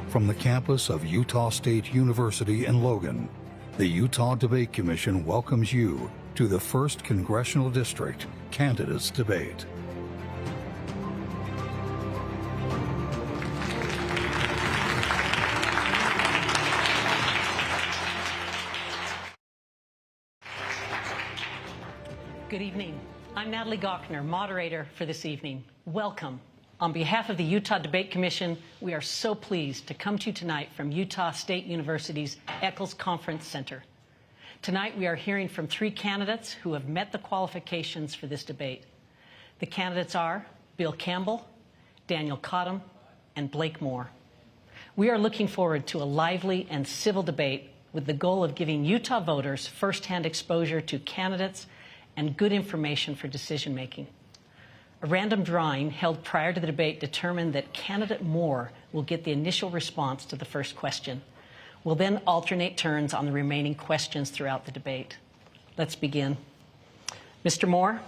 from the campus of Utah State University in Logan, the Utah Debate Commission welcomes you to the 1st Congressional District Candidates Debate. Good evening. I'm Natalie Gochnour, moderator for this evening. Welcome. On behalf of the Utah Debate Commission, we are so pleased to come to you tonight from Utah State University's Eccles Conference Center. Tonight we are hearing from 3 candidates who have met the qualifications for this debate. The candidates are Bill Campbell, Daniel Cottam, and Blake Moore. We are looking forward to a lively and civil debate with the goal of giving Utah voters firsthand exposure to candidates and good information for decision-making. A random drawing held prior to the debate determined that candidate Moore will get the initial response to the first question. We'll then alternate turns on the remaining questions throughout the debate. Let's begin. Mr. Moore,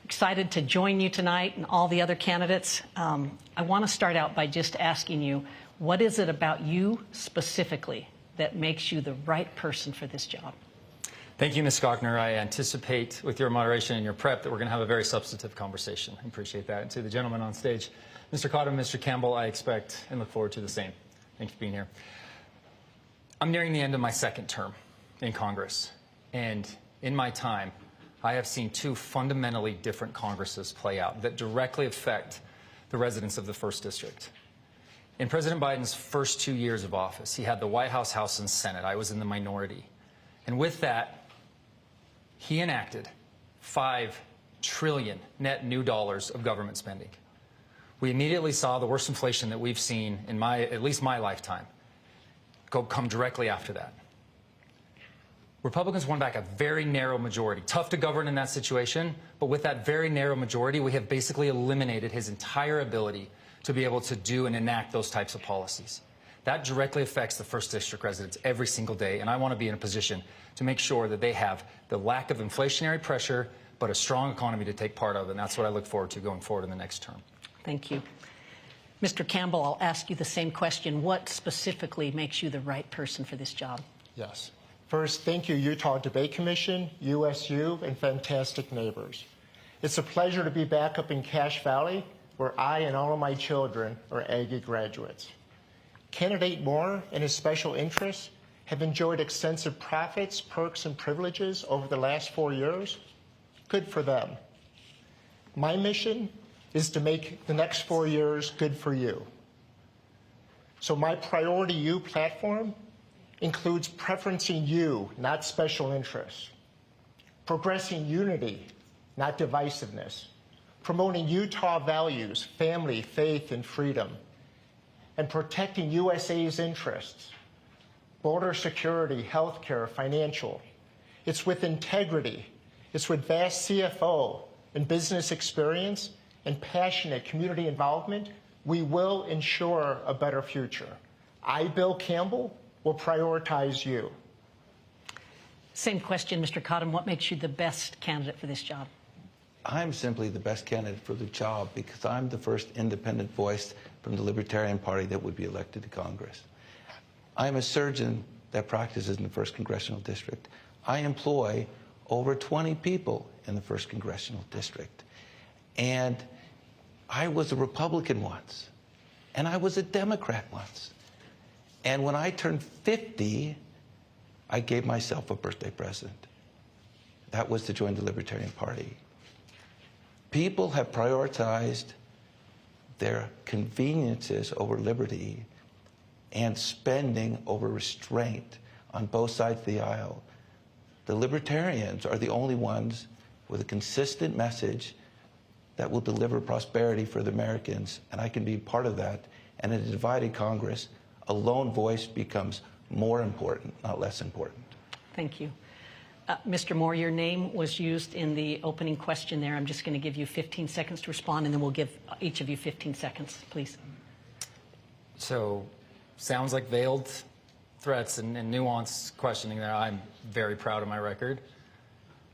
excited to join you tonight and all the other candidates. I want to start out by just asking you, what is it about you specifically that makes you the right person for this job? Thank you, Ms. Gochnour. I anticipate with your moderation and your prep that we're going to have a very substantive conversation. I appreciate that. And to the gentlemen on stage, Mr. Cottam, Mr. Campbell, I expect and look forward to the same. Thank you for being here. I'm nearing the end of my 2nd term in Congress. And in my time, I have seen 2 fundamentally different Congresses play out that directly affect the residents of the 1st District. In President Biden's first 2 years of office, he had the White House, House, and Senate. I was in the minority. And with that, he enacted $5 trillion net new dollars of government spending. We immediately saw the worst inflation that we've seen in at least my lifetime come directly after that. Republicans won back a very narrow majority. Tough to govern in that situation, but with that very narrow majority, we have basically eliminated his entire ability to be able to do and enact those types of policies. That directly affects the 1st District residents every single day, and I want to be in a position to make sure that they have the lack of inflationary pressure, but a strong economy to take part of, and that's what I look forward to going forward in the next term. Thank you. Mr. Campbell, I'll ask you the same question. What specifically makes you the right person for this job? Yes. First, thank you, Utah Debate Commission, USU, and fantastic neighbors. It's a pleasure to be back up in Cache Valley, where I and all of my children are Aggie graduates. Candidate Moore and his special interests have enjoyed extensive profits, perks, and privileges over the last 4 years. Good for them. My mission is to make the next 4 years good for you. So my Priority You platform includes preferencing you, not special interests, progressing unity, not divisiveness, promoting Utah values, family, faith, and freedom, and protecting USA's interests, border security, healthcare, financial. It's with integrity. It's with vast CFO and business experience and passionate community involvement, we will ensure a better future. I, Bill Campbell, will prioritize you. Same question, Mr. Cottam. What makes you the best candidate for this job? I'm simply the best candidate for the job because I'm the first independent voice from the Libertarian Party that would be elected to Congress. I'm a surgeon that practices in the 1st Congressional District. I employ over 20 people in the 1st Congressional District. And I was a Republican once, and I was a Democrat once. And when I turned 50, I gave myself a birthday present. That was to join the Libertarian Party. People have prioritized their conveniences over liberty and spending over restraint on both sides of the aisle. The Libertarians are the only ones with a consistent message that will deliver prosperity for the Americans, and I can be part of that. And in a divided Congress, a lone voice becomes more important, not less important. Thank you. Mr. Moore, your name was used in the opening question there. I'm just going to give you 15 seconds to respond, and then we'll give each of you 15 seconds, please. So, sounds like veiled threats and nuanced questioning there. I'm very proud of my record.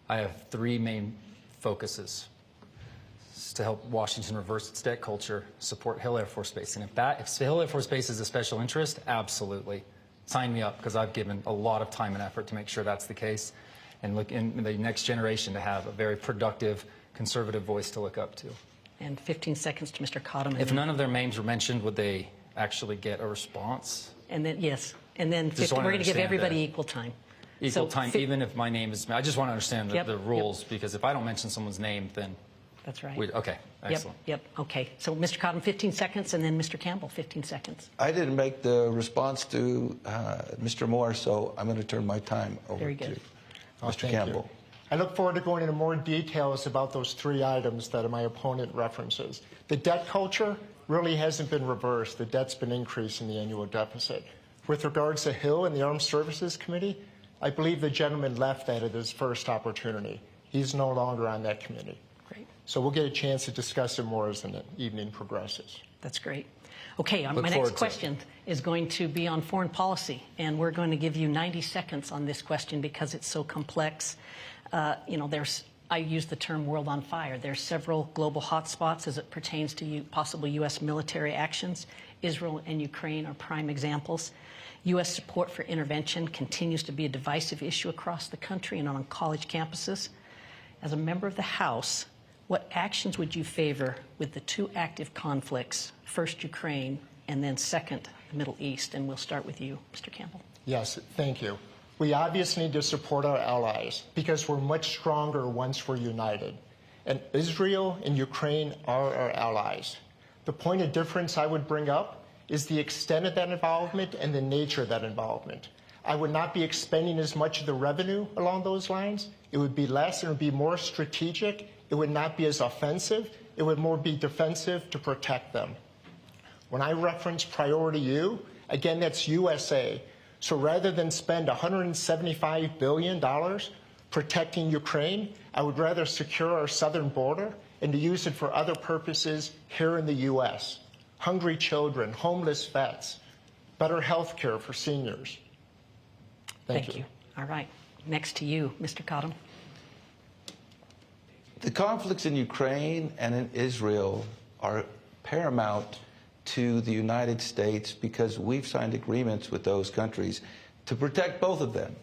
I have 3 main focuses. to help Washington reverse its debt culture, support Hill Air Force Base. And if Hill Air Force Base is a special interest, absolutely. Sign me up, because I've given a lot of time and effort to make sure that's the case, and look in the next generation to have a very productive, conservative voice to look up to. And 15 seconds to Mr. Cottam. If none of their names were mentioned, would they actually get a response? And then, yes. And then Just 50, we're wanna going to give understand everybody that. equal time. Equal So time, even if my name is, I just want to understand Yep, the rules, yep. because if I don't mention someone's name, then That's right. okay, excellent. Yep, okay. So Mr. Cottam, 15 seconds, and then Mr. Campbell, 15 seconds. I didn't make the response to Mr. Moore, so I'm going to turn my time over Very to good. Mr. Thank Campbell. you. I look forward to going into more details about those 3 items that my opponent references. The debt culture really hasn't been reversed. The debt's been increased in the annual deficit. With regards to Hill and the Armed Services Committee, I believe the gentleman left that at his first opportunity. He's no longer on that committee. Great. So we'll get a chance to discuss it more as the evening progresses. That's great. Okay, Look my forward next to it. question is going to be on foreign policy, and we're going to give you 90 seconds on this question because it's so complex. I use the term world on fire. There's several global hotspots as it pertains to possible U.S. military actions. Israel and Ukraine are prime examples. U.S. support for intervention continues to be a divisive issue across the country and on college campuses. As a member of the House, what actions would you favor with the 2 active conflicts, first Ukraine and then second the Middle East? And we'll start with you, Mr. Campbell. Yes, thank you. We obviously need to support our allies because we're much stronger once we're united. And Israel and Ukraine are our allies. The point of difference I would bring up is the extent of that involvement and the nature of that involvement. I would not be expending as much of the revenue along those lines. It would be less, and it would be more strategic. It would not be as offensive. It would more be defensive to protect them. When I reference priority U, again, that's USA. So rather than spend $175 billion protecting Ukraine, I would rather secure our southern border and to use it for other purposes here in the U.S. Hungry children, homeless vets, better health care for seniors. Thank you. All right. Next to you, Mr. Cottam. The conflicts in Ukraine and in Israel are paramount to the United States because we've signed agreements with those countries to protect both of them.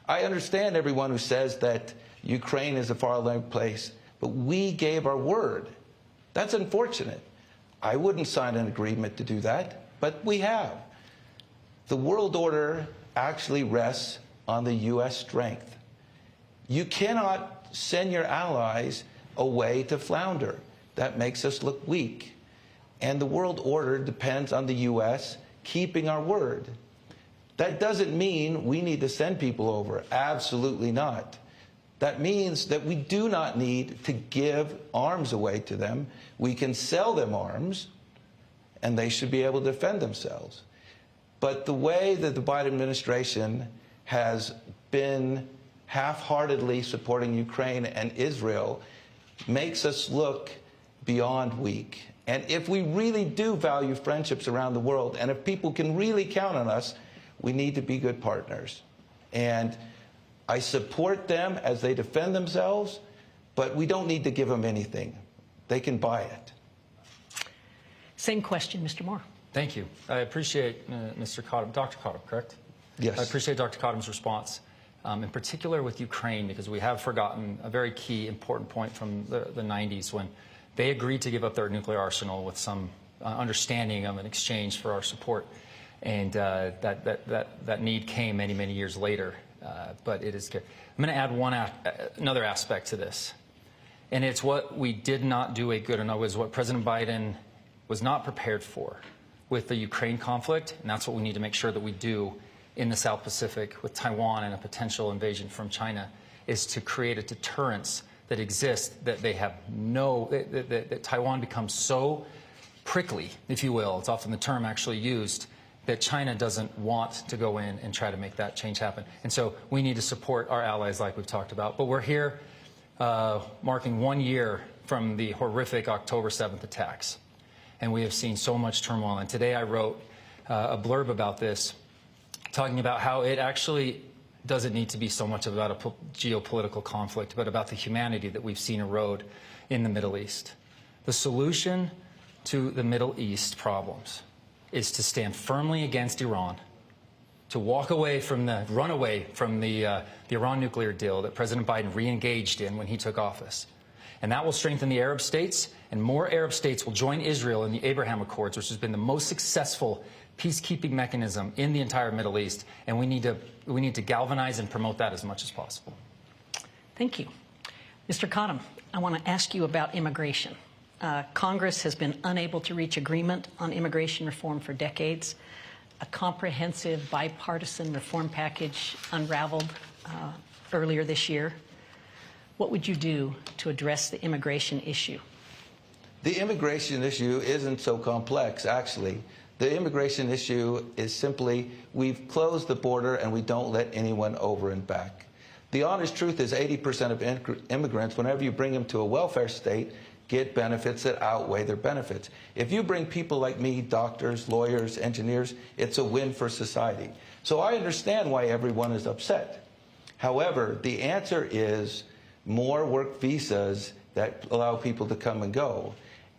I understand everyone who says that Ukraine is a far-away place, but we gave our word. That's unfortunate. I wouldn't sign an agreement to do that, but we have. The world order actually rests on the U.S. strength. You cannot send your allies away to flounder. That makes us look weak. And the world order depends on the U.S. keeping our word. That doesn't mean we need to send people over. Absolutely not. That means that we do not need to give arms away to them. We can sell them arms, and they should be able to defend themselves. But the way that the Biden administration has been half-heartedly supporting Ukraine and Israel makes us look beyond weak. And if we really do value friendships around the world, and if people can really count on us, we need to be good partners. And I support them as they defend themselves, but we don't need to give them anything. They can buy it. Same question, Mr. Moore. Thank you. I appreciate Mr. Cottam, Dr. Cottam, correct? Yes. I appreciate Dr. Cottam's response, in particular with Ukraine, because we have forgotten a very key, important point from the 90s when they agreed to give up their nuclear arsenal with some understanding of an exchange for our support. And that need came many, many years later. But it is good. I'm going to add another aspect to this. And it's what we did not do a good enough, was what President Biden was not prepared for with the Ukraine conflict. And that's what we need to make sure that we do in the South Pacific with Taiwan and a potential invasion from China, is to create a deterrence that exists, that they have that Taiwan becomes so prickly, if you will, it's often the term actually used, that China doesn't want to go in and try to make that change happen. And so we need to support our allies like we've talked about. But we're here marking 1 year from the horrific October 7th attacks. And we have seen so much turmoil. And today I wrote a blurb about this, talking about how it actually doesn't need to be so much about a geopolitical conflict, but about the humanity that we've seen erode in the Middle East. The solution to the Middle East problems is to stand firmly against Iran, to run away from the Iran nuclear deal that President Biden re-engaged in when he took office. And that will strengthen the Arab states, and more Arab states will join Israel in the Abraham Accords, which has been the most successful peacekeeping mechanism in the entire Middle East. And we need to galvanize and promote that as much as possible. Thank you. Mr. Cottam, I want to ask you about immigration. Congress has been unable to reach agreement on immigration reform for decades. A comprehensive bipartisan reform package unraveled earlier this year. What would you do to address the immigration issue? The immigration issue isn't so complex, actually. The immigration issue is simply we've closed the border and we don't let anyone over and back. The honest truth is 80% of immigrants, whenever you bring them to a welfare state, get benefits that outweigh their benefits. If you bring people like me, doctors, lawyers, engineers, it's a win for society. So I understand why everyone is upset. However, the answer is more work visas that allow people to come and go.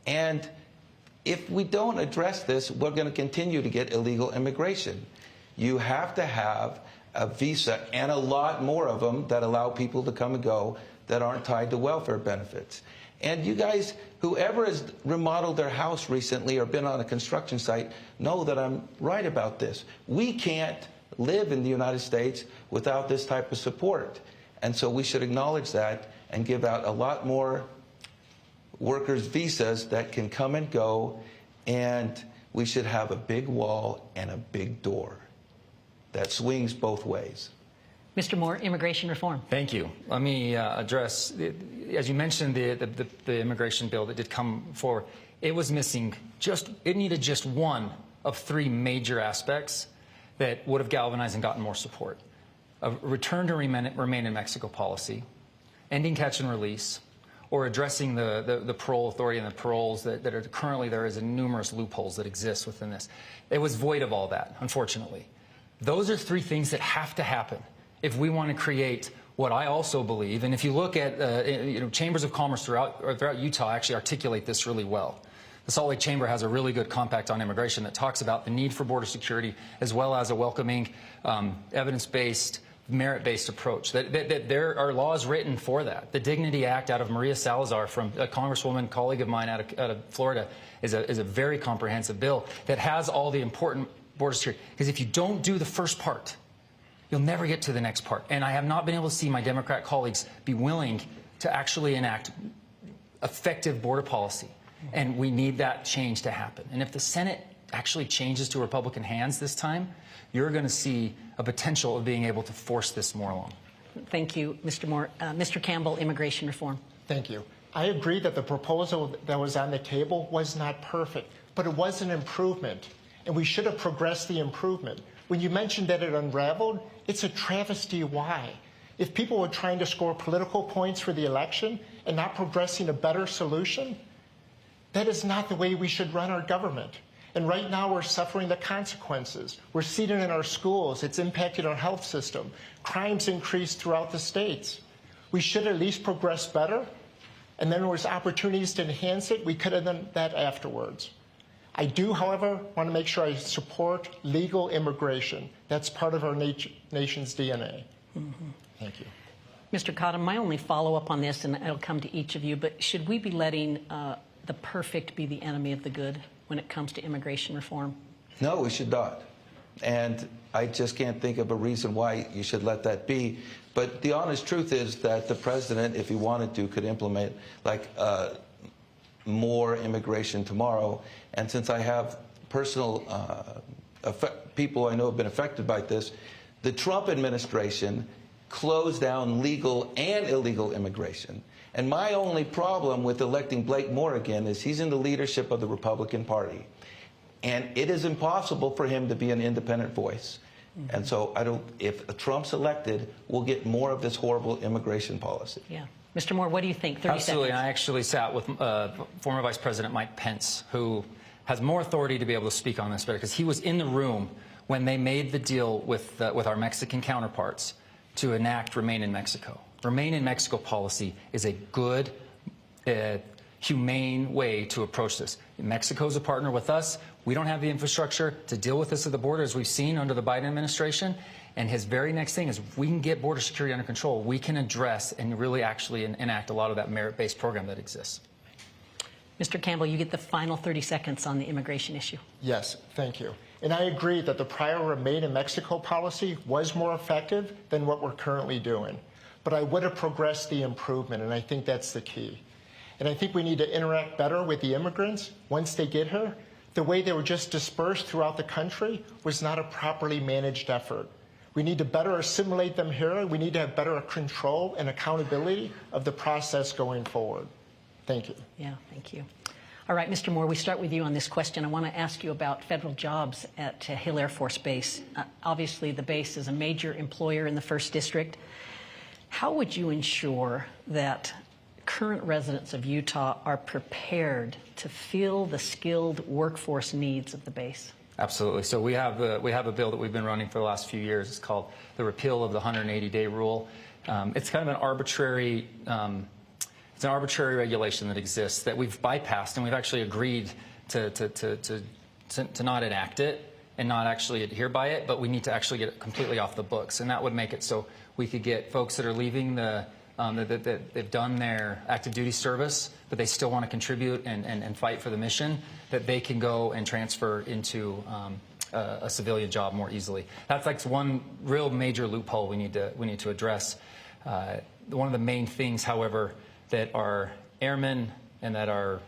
And if we don't address this, we're going to continue to get illegal immigration. You have to have a visa and a lot more of them that allow people to come and go that aren't tied to welfare benefits. And you guys, whoever has remodeled their house recently or been on a construction site, know that I'm right about this. We can't live in the United States without this type of support. And so we should acknowledge that and give out a lot more workers' visas that can come and go, and we should have a big wall and a big door that swings both ways. Mr. Moore, immigration reform. Thank you. Let me address, as you mentioned, the immigration bill that did come forward. It was missing it needed just one of three major aspects that would have galvanized and gotten more support. A return to remain in Mexico policy, ending catch and release, or addressing the parole authority and the paroles that are currently there is numerous loopholes that exist within this. It was void of all that, unfortunately. Those are three things that have to happen if we want to create what I also believe, and if you look at chambers of commerce throughout Utah actually articulate this really well. The Salt Lake Chamber has a really good compact on immigration that talks about the need for border security as well as a welcoming, evidence-based, merit-based approach. That there are laws written for that. The Dignity Act out of Maria Salazar, from a congresswoman colleague of mine out of Florida, is a very comprehensive bill that has all the important border security. Because if you don't do the first part, you'll never get to the next part. And I have not been able to see my Democrat colleagues be willing to actually enact effective border policy. And we need that change to happen. And if the Senate actually changes to Republican hands this time, you're going to see a potential of being able to force this more along. Thank you, Mr. Moore. Mr. Campbell, immigration reform. Thank you. I agree that the proposal that was on the table was not perfect, but it was an improvement. And we should have progressed the improvement. When you mentioned that it unraveled, it's a travesty why. If people were trying to score political points for the election and not progressing a better solution, that is not the way we should run our government. And right now we're suffering the consequences. We're seeing it in our schools. It's impacted our health system. Crimes increased throughout the states. We should at least progress better. And then there was opportunities to enhance it. We could have done that afterwards. I do, however, want to make sure I support legal immigration. That's part of our nation's DNA. Mm-hmm. Thank you. Mr. Cottam, my only follow-up on this, and it'll come to each of you, but should we be letting the perfect be the enemy of the good when it comes to immigration reform? No, we should not. And I just can't think of a reason why you should let that be. But the honest truth is that the president, if he wanted to, could implement more immigration tomorrow. And since I have personal people I know have been affected by this, the Trump administration closed down legal and illegal immigration. And my only problem with electing Blake Moore again is he's in the leadership of the Republican Party. And it is impossible for him to be an independent voice. Mm-hmm. And so if Trump's elected, we'll get more of this horrible immigration policy. Yeah. Mr. Moore, what do you think? 30 Absolutely. seconds. I actually sat with former Vice President Mike Pence, who has more authority to be able to speak on this better, because he was in the room when they made the deal with our Mexican counterparts to enact Remain in Mexico. Remain in Mexico policy is a good humane way to approach this. Mexico's a partner with us. We don't have the infrastructure to deal with this at the border, as we've seen under the Biden administration. And his very next thing is, if we can get border security under control, we can address and really actually enact a lot of that merit-based program that exists. Mr. Campbell, you get the final 30 seconds on the immigration issue. Yes, thank you. And I agree that the prior Remain in Mexico policy was more effective than what we're currently doing. But I would have progressed the improvement, and I think that's the key. And I think we need to interact better with the immigrants once they get here. The way they were just dispersed throughout the country was not a properly managed effort. We need to better assimilate them here. We need to have better control and accountability of the process going forward. Thank you. Yeah, thank you. All right, Mr. Moore, we start with you on this question. I want to ask you about federal jobs at Hill Air Force Base. Obviously, the base is a major employer in the 1st District. How would you ensure that current residents of Utah are prepared to fill the skilled workforce needs of the base? Absolutely. So we have a bill that we've been running for the last few years. It's called the repeal of the 180-day rule. It's kind of an arbitrary it's an arbitrary regulation that exists that we've bypassed, and we've actually agreed to not enact it and not actually adhere by it, but we need to actually get it completely off the books. And that would make it so we could get folks that are leaving that they've done their active duty service, but they still want to contribute and fight for the mission, that they can go and transfer into a civilian job more easily. That's like one real major loophole we need to address. One of the main things, however, that our airmen and that our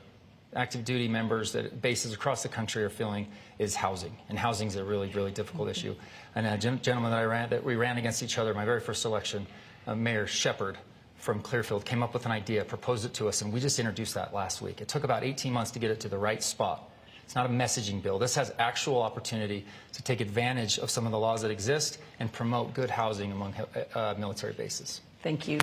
active duty members at bases across the country are feeling is housing. And housing is a really, really difficult issue. And a gentleman that we ran against each other, my very first election, Mayor Shepard from Clearfield, came up with an idea, proposed it to us, and we just introduced that last week. It took about 18 months to get it to the right spot. It's not a messaging bill. This has actual opportunity to take advantage of some of the laws that exist and promote good housing among military bases. Thank you.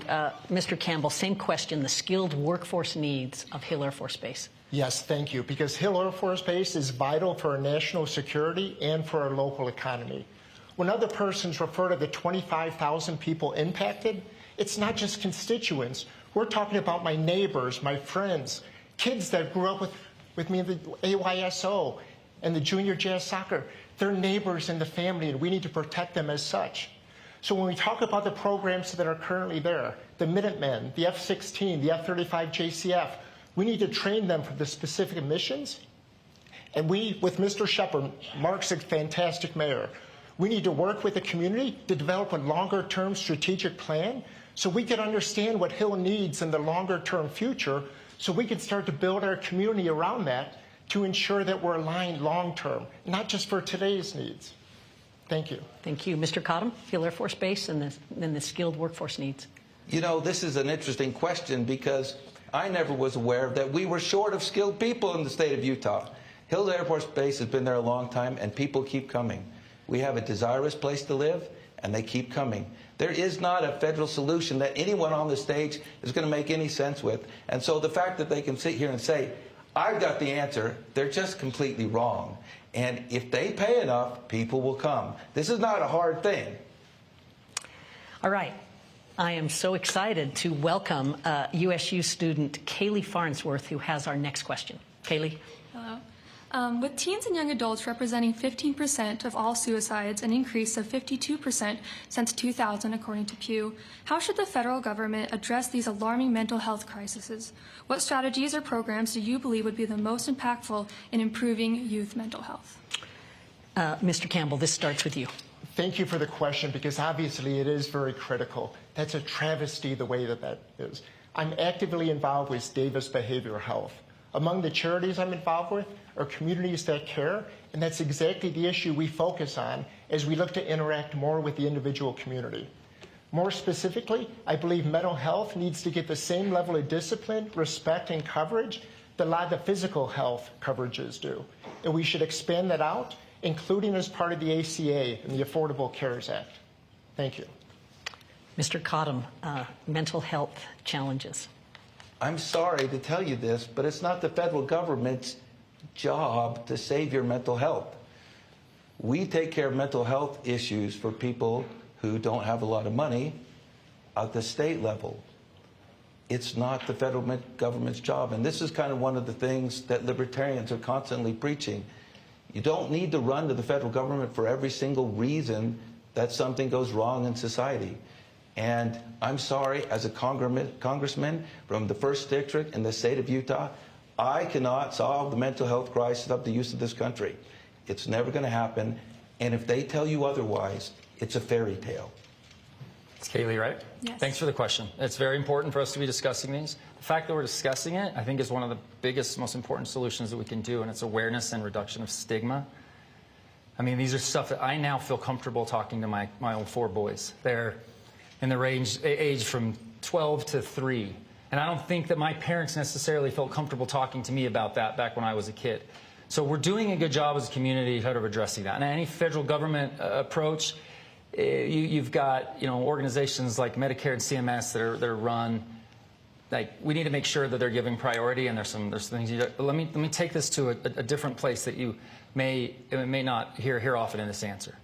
Mr. Campbell, same question, the skilled workforce needs of Hill Air Force Base. Yes, thank you, because Hill Air Force Base is vital for our national security and for our local economy. When other persons refer to the 25,000 people impacted, it's not just constituents. We're talking about my neighbors, my friends, kids that grew up with me in the AYSO and the junior jazz soccer. They're neighbors in the family, and we need to protect them as such. So when we talk about the programs that are currently there, the Minutemen, the F-16, the F-35 JCF, we need to train them for the specific missions. And we, with Mr. Shepard, Mark's a fantastic mayor. We need to work with the community to develop a longer-term strategic plan so we can understand what Hill needs in the longer-term future, so we can start to build our community around that to ensure that we're aligned long-term, not just for today's needs. Thank you. Thank you. Mr. Cottam, Hill Air Force Base and the skilled workforce needs. You know, this is an interesting question because I never was aware that we were short of skilled people in the state of Utah. Hill Air Force Base has been there a long time, and people keep coming. We have a desirous place to live, and they keep coming. There is not a federal solution that anyone on the stage is going to make any sense with. And so the fact that they can sit here and say, I've got the answer, they're just completely wrong. And if they pay enough, people will come. This is not a hard thing. All right. I am so excited to welcome USU student Kaylee Farnsworth, who has our next question. Kaylee. Hello. With teens and young adults representing 15% of all suicides, an increase of 52% since 2000, according to Pew, how should the federal government address these alarming mental health crises? What strategies or programs do you believe would be the most impactful in improving youth mental health? Mr. Campbell, this starts with you. Thank you for the question, because obviously it is very critical. That's a travesty the way that is. I'm actively involved with Davis Behavioral Health. Among the charities I'm involved with are communities that care, and that's exactly the issue we focus on as we look to interact more with the individual community. More specifically, I believe mental health needs to get the same level of discipline, respect, and coverage that a lot of the physical health coverages do. And we should expand that out, including as part of the ACA and the Affordable Cares Act. Thank you. Mr. Cottam, mental health challenges. I'm sorry to tell you this, but it's not the federal government's job to save your mental health. We take care of mental health issues for people who don't have a lot of money at the state level. It's not the federal government's job. And this is kind of one of the things that libertarians are constantly preaching. You don't need to run to the federal government for every single reason that something goes wrong in society. And I'm sorry, as a congressman from the 1st District in the state of Utah, I cannot solve the mental health crisis of the youth of this country. It's never going to happen. And if they tell you otherwise, it's a fairy tale. It's Kaylee, right? Yes. Thanks for the question. It's very important for us to be discussing these. The fact that we're discussing it, I think, is one of the biggest, most important solutions that we can do, and it's awareness and reduction of stigma. I mean, these are stuff that I now feel comfortable talking to my own 4 boys. They're in the age from 12 to 3. And I don't think that my parents necessarily felt comfortable talking to me about that back when I was a kid. So we're doing a good job as a community kind of addressing that. And any federal government approach, you've got organizations like Medicare and CMS that are run. Like, we need to make sure that they're giving priority, and there's things you do. But let me take this to a different place that you may not hear often in this answer.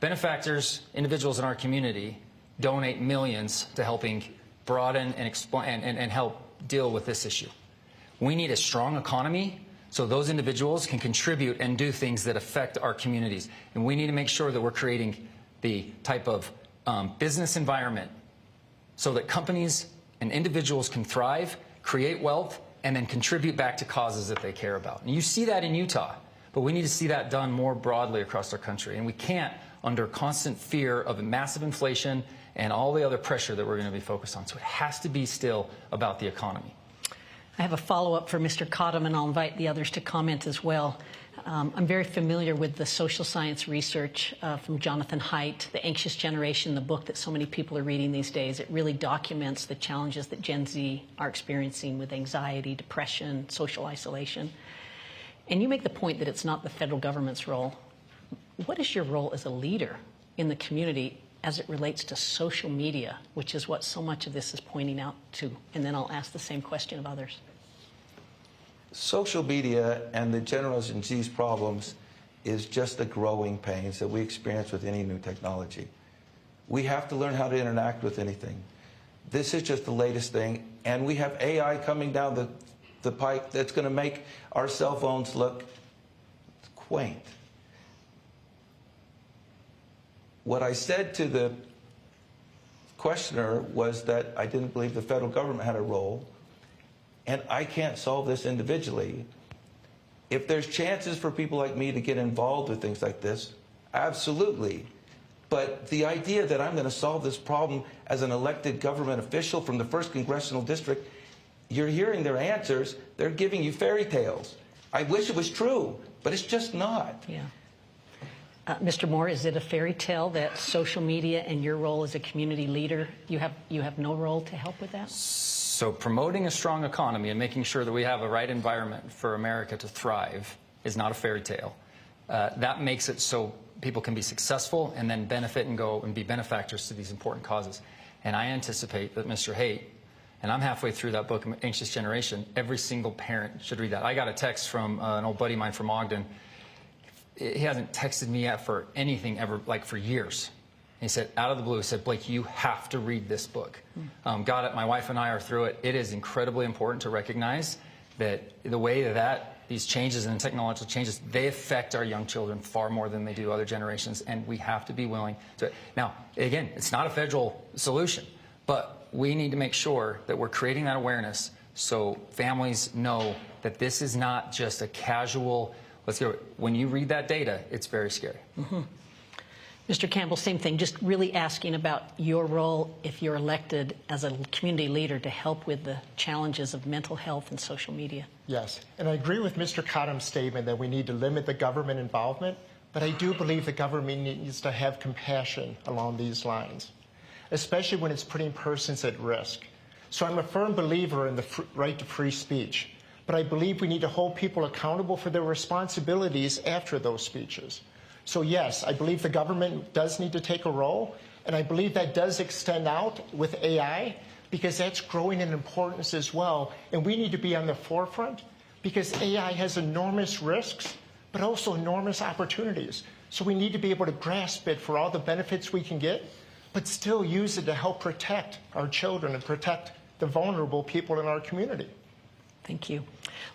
Benefactors, individuals in our community, donate millions to helping broaden and explain and help deal with this issue. We need a strong economy so those individuals can contribute and do things that affect our communities. And we need to make sure that we're creating the type of business environment so that companies and individuals can thrive, create wealth, and then contribute back to causes that they care about. And you see that in Utah, but we need to see that done more broadly across our country. And we can't under constant fear of massive inflation and all the other pressure that we're going to be focused on. So it has to be still about the economy. I have a follow-up for Mr. Cottam, and I'll invite the others to comment as well. I'm very familiar with the social science research from Jonathan Haidt, The Anxious Generation, the book that so many people are reading these days. It really documents the challenges that Gen Z are experiencing with anxiety, depression, social isolation. And you make the point that it's not the federal government's role. What is your role as a leader in the community as it relates to social media, which is what so much of this is pointing out to? And then I'll ask the same question of others. Social media and the Generation Z's problems is just the growing pains that we experience with any new technology. We have to learn how to interact with anything. This is just the latest thing, and we have AI coming down the pike that's going to make our cell phones look quaint. What I said to the questioner was that I didn't believe the federal government had a role, and I can't solve this individually. If there's chances for people like me to get involved with things like this, absolutely. But the idea that I'm going to solve this problem as an elected government official from the 1st Congressional District, you're hearing their answers. They're giving you fairy tales. I wish it was true, but it's just not. Yeah. Mr. Moore, is it a fairy tale that social media and your role as a community leader, you have no role to help with that? So promoting a strong economy and making sure that we have a right environment for America to thrive is not a fairy tale. That makes it so people can be successful and then benefit and go and be benefactors to these important causes. And I anticipate that Mr. Haidt, and I'm halfway through that book, Anxious Generation, every single parent should read that. I got a text from an old buddy of mine from Ogden. He hasn't texted me yet for anything ever, like for years. He said, out of the blue, he said, Blake, you have to read this book. Got it. My wife and I are through it. It is incredibly important to recognize that the way that these changes and technological changes, they affect our young children far more than they do other generations, and we have to be willing to. Now, again, it's not a federal solution, but we need to make sure that we're creating that awareness so families know that this is not just a casual, let's go. When you read that data, it's very scary. Mm-hmm. Mr. Campbell, same thing, just really asking about your role if you're elected as a community leader to help with the challenges of mental health and social media. Yes, and I agree with Mr. Cottam's statement that we need to limit the government involvement, but I do believe the government needs to have compassion along these lines, especially when it's putting persons at risk. So I'm a firm believer in the right to free speech, but I believe we need to hold people accountable for their responsibilities after those speeches. So yes, I believe the government does need to take a role, and I believe that does extend out with AI, because that's growing in importance as well. And we need to be on the forefront, because AI has enormous risks, but also enormous opportunities. So we need to be able to grasp it for all the benefits we can get, but still use it to help protect our children and protect the vulnerable people in our community. Thank you.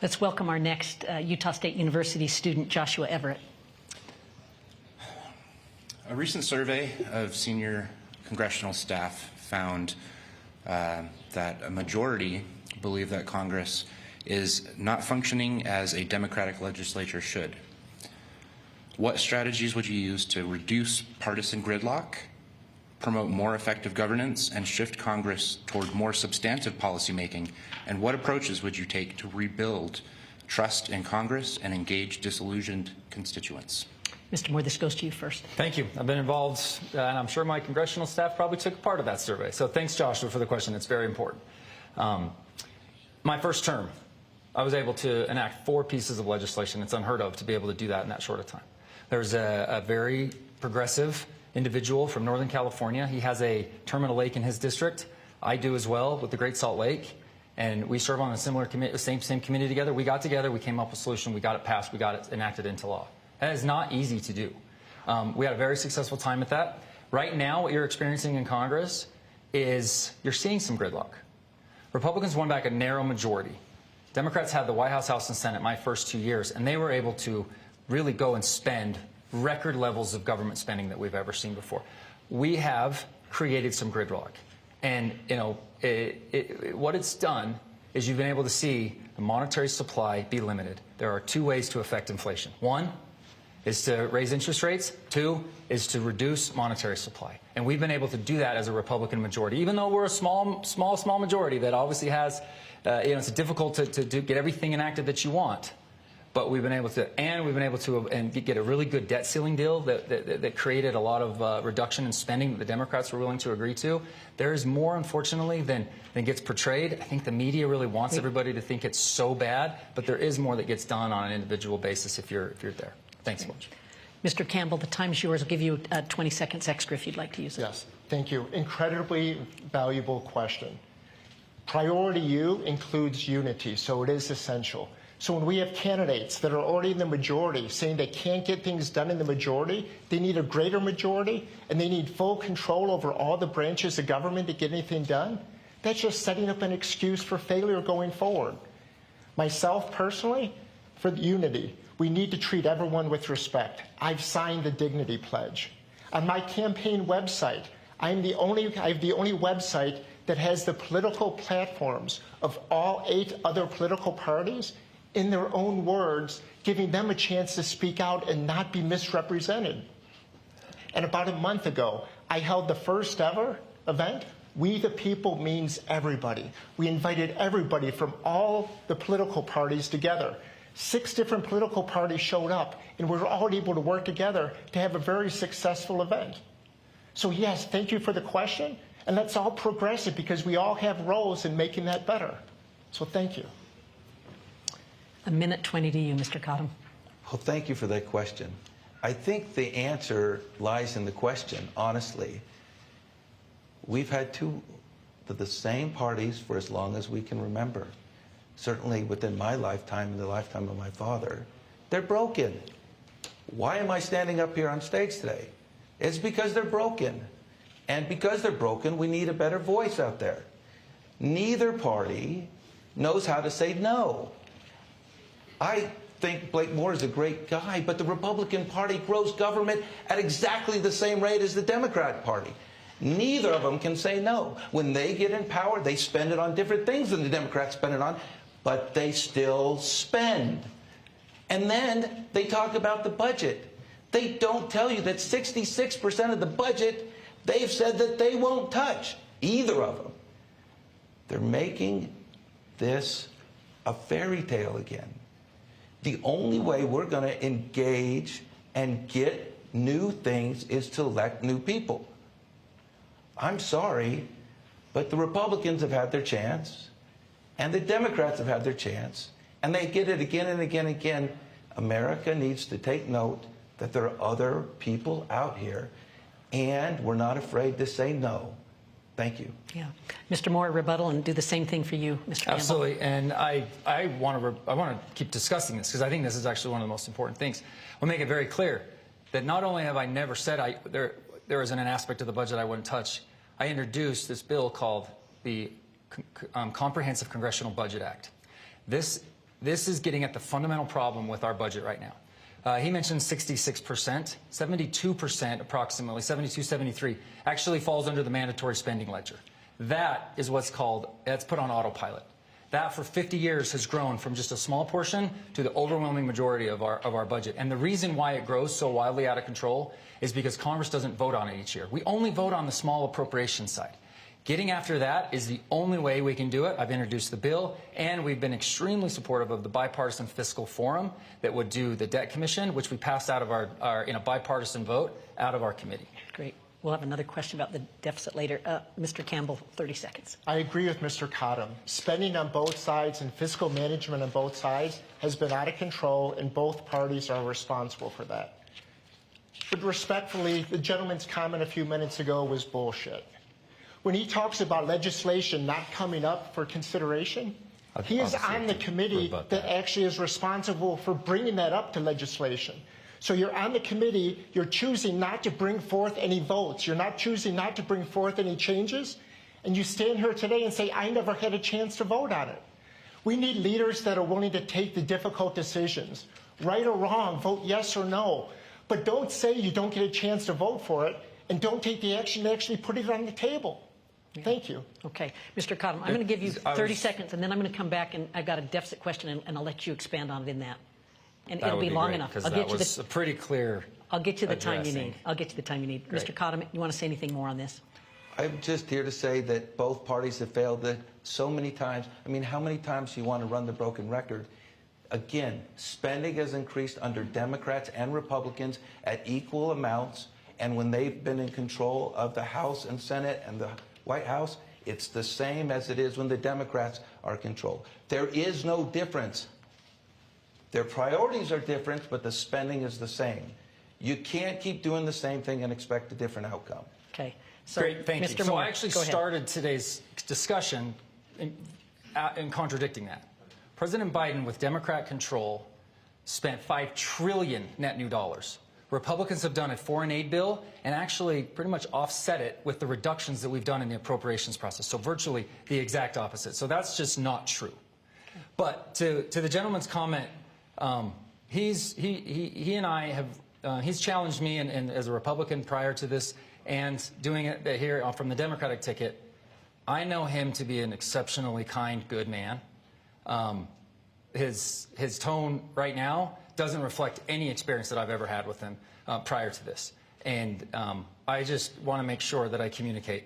Let's welcome our next Utah State University student, Joshua Everett. A recent survey of senior congressional staff found that a majority believe that Congress is not functioning as a democratic legislature should. What strategies would you use to reduce partisan gridlock, promote more effective governance, and shift Congress toward more substantive policymaking? And what approaches would you take to rebuild trust in Congress and engage disillusioned constituents? Mr. Moore, this goes to you first. Thank you. I've been involved, and I'm sure my congressional staff probably took part of that survey. So thanks, Joshua, for the question. It's very important. My first term, I was able to enact 4 pieces of legislation. It's unheard of to be able to do that in that short of time. There's a very progressive individual from Northern California. He has a terminal lake in his district. I do as well with the Great Salt Lake. And we serve on a similar committee, same committee together. We got together, we came up with a solution, we got it passed, we got it enacted into law. That is not easy to do. We had a very successful time at that. Right now, what you're experiencing in Congress is you're seeing some gridlock. Republicans won back a narrow majority. Democrats had the White House, House, and Senate my first 2 years, and they were able to really go and spend record levels of government spending that we've ever seen before. We have created some gridlock. And, you know, what it's done is you've been able to see the monetary supply be limited. There are 2 ways to affect inflation. 1 is to raise interest rates. 2 is to reduce monetary supply. And we've been able to do that as a Republican majority, even though we're a small majority that obviously has, you know, it's difficult to get everything enacted that you want. But we've been able to, and get a really good debt ceiling deal that created a lot of reduction in spending that the Democrats were willing to agree to. There is more, unfortunately, than gets portrayed. I think the media really wants everybody to think it's so bad, but there is more that gets done on an individual basis if you're there. Thanks so much. Mr. Campbell, the time's yours. I'll give you 20 seconds extra if you'd like to use it. Yes, thank you. Incredibly valuable question. Priority U includes unity, so it is essential. So when we have candidates that are already in the majority saying they can't get things done in the majority, they need a greater majority, and they need full control over all the branches of government to get anything done, that's just setting up an excuse for failure going forward. Myself, personally, for unity, we need to treat everyone with respect. I've signed the Dignity Pledge. On my campaign website, I have the only website that has the political platforms of all 8 other political parties in their own words, giving them a chance to speak out and not be misrepresented. And about a month ago, I held the first ever event. We the People means everybody. We invited everybody from all the political parties together. 6 different political parties showed up, and we were all able to work together to have a very successful event. So yes, thank you for the question, and let's all progress it because we all have roles in making that better. So thank you. A minute 20 to you, Mr. Cottam. Well, thank you for that question. I think the answer lies in the question, honestly. We've had 2 of the same parties for as long as we can remember. Certainly within my lifetime and the lifetime of my father. They're broken. Why am I standing up here on stage today? It's because they're broken. And because they're broken, we need a better voice out there. Neither party knows how to say no. I think Blake Moore is a great guy, but the Republican Party grows government at exactly the same rate as the Democrat Party. Neither of them can say no. When they get in power, they spend it on different things than the Democrats spend it on, but they still spend. And then they talk about the budget. They don't tell you that 66% of the budget they've said that they won't touch, either of them. They're making this a fairy tale again. The only way we're going to engage and get new things is to elect new people. I'm sorry, but the Republicans have had their chance, and the Democrats have had their chance, and they get it again and again and again. America needs to take note that there are other people out here, and we're not afraid to say no. Thank you. Yeah. Mr. Moore, rebuttal, and do the same thing for you, Mr. Campbell. Absolutely. And I want to keep discussing this because I think this is actually one of the most important things. We'll make it very clear that not only have I never said there isn't an aspect of the budget I wouldn't touch, I introduced this bill called the Comprehensive Congressional Budget Act. This is getting at the fundamental problem with our budget right now. He mentioned 66%, 72% approximately, 72, 73, actually falls under the mandatory spending ledger. That is what's called, that's put on autopilot. That for 50 years has grown from just a small portion to the overwhelming majority of our budget. And the reason why it grows so wildly out of control is because Congress doesn't vote on it each year. We only vote on the small appropriation side. Getting after that is the only way we can do it. I've introduced the bill, and we've been extremely supportive of the bipartisan fiscal forum that would do the debt commission, which we passed out of our in a bipartisan vote out of our committee. Great. We'll have another question about the deficit later. Mr. Campbell, 30 seconds. I agree with Mr. Cottam. Spending on both sides and fiscal management on both sides has been out of control, and both parties are responsible for that. But respectfully, the gentleman's comment a few minutes ago was bullshit. When he talks about legislation not coming up for consideration, he is on the committee that actually is responsible for bringing that up to legislation. So you're on the committee, you're choosing not to bring forth any votes, you're not choosing not to bring forth any changes, and you stand here today and say, I never had a chance to vote on it. We need leaders that are willing to take the difficult decisions. Right or wrong, vote yes or no. But don't say you don't get a chance to vote for it, and don't take the action to actually put it on the table. Thank you. Okay. Mr. Cottam, I'm going to give you 30 seconds, and then I'm going to come back, and I've got a deficit question, and I'll let you expand on it in that. And it'll be long enough. I'll get you a pretty clear. I'll get you the time you need. I'll get you the time you need. Mr. Cottam, you want to say anything more on this? I'm just here to say that both parties have failed it so many times. I mean, how many times do you want to run the broken record? Again, spending has increased under Democrats and Republicans at equal amounts, and when they've been in control of the House and Senate and the White House, it's the same as it is when the Democrats are in control. There is no difference. Their priorities are different, but the spending is the same. You can't keep doing the same thing and expect a different outcome. Okay. So, great, thank Mr. you. So Moore, I actually started today's discussion in contradicting that. President Biden, with Democrat control, spent $5 trillion net new dollars. Republicans have done a foreign aid bill and actually pretty much offset it with the reductions that we've done in the appropriations process. So virtually the exact opposite. So that's just not true. But to the gentleman's comment, he and I have he's challenged me and as a Republican prior to this, and doing it here from the Democratic ticket. I know him to be an exceptionally kind, good man. His tone right now doesn't reflect any experience that I've ever had with him prior to this. And I just want to make sure that I communicate.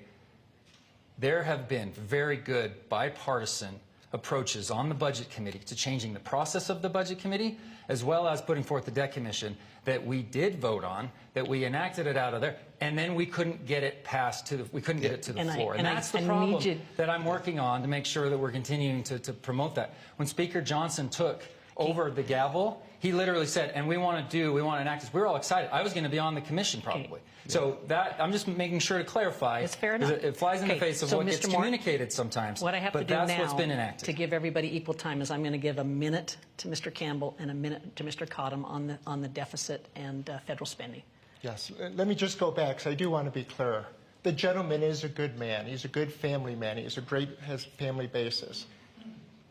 There have been very good bipartisan approaches on the Budget Committee to changing the process of the Budget Committee, as well as putting forth the Debt Commission that we did vote on, that we enacted it out of there, and then we couldn't get it passed to we couldn't get it to the floor. And that's the problem that I'm working on to make sure that we're continuing to promote that. When Speaker Johnson took over the gavel, he literally said, and we want to enact this. We were all excited. I was going to be on the commission probably. Okay. So that, I'm just making sure to clarify. It's fair enough. It flies in the face of what gets communicated sometimes. What I have to do that's now what's been enacted. To give everybody equal time is I'm going to give a minute to Mr. Campbell and a minute to Mr. Cottam on the deficit and federal spending. Yes. Let me just go back, because I do want to be clear. The gentleman is a good man. He's a good family man. He's a great, has family basis.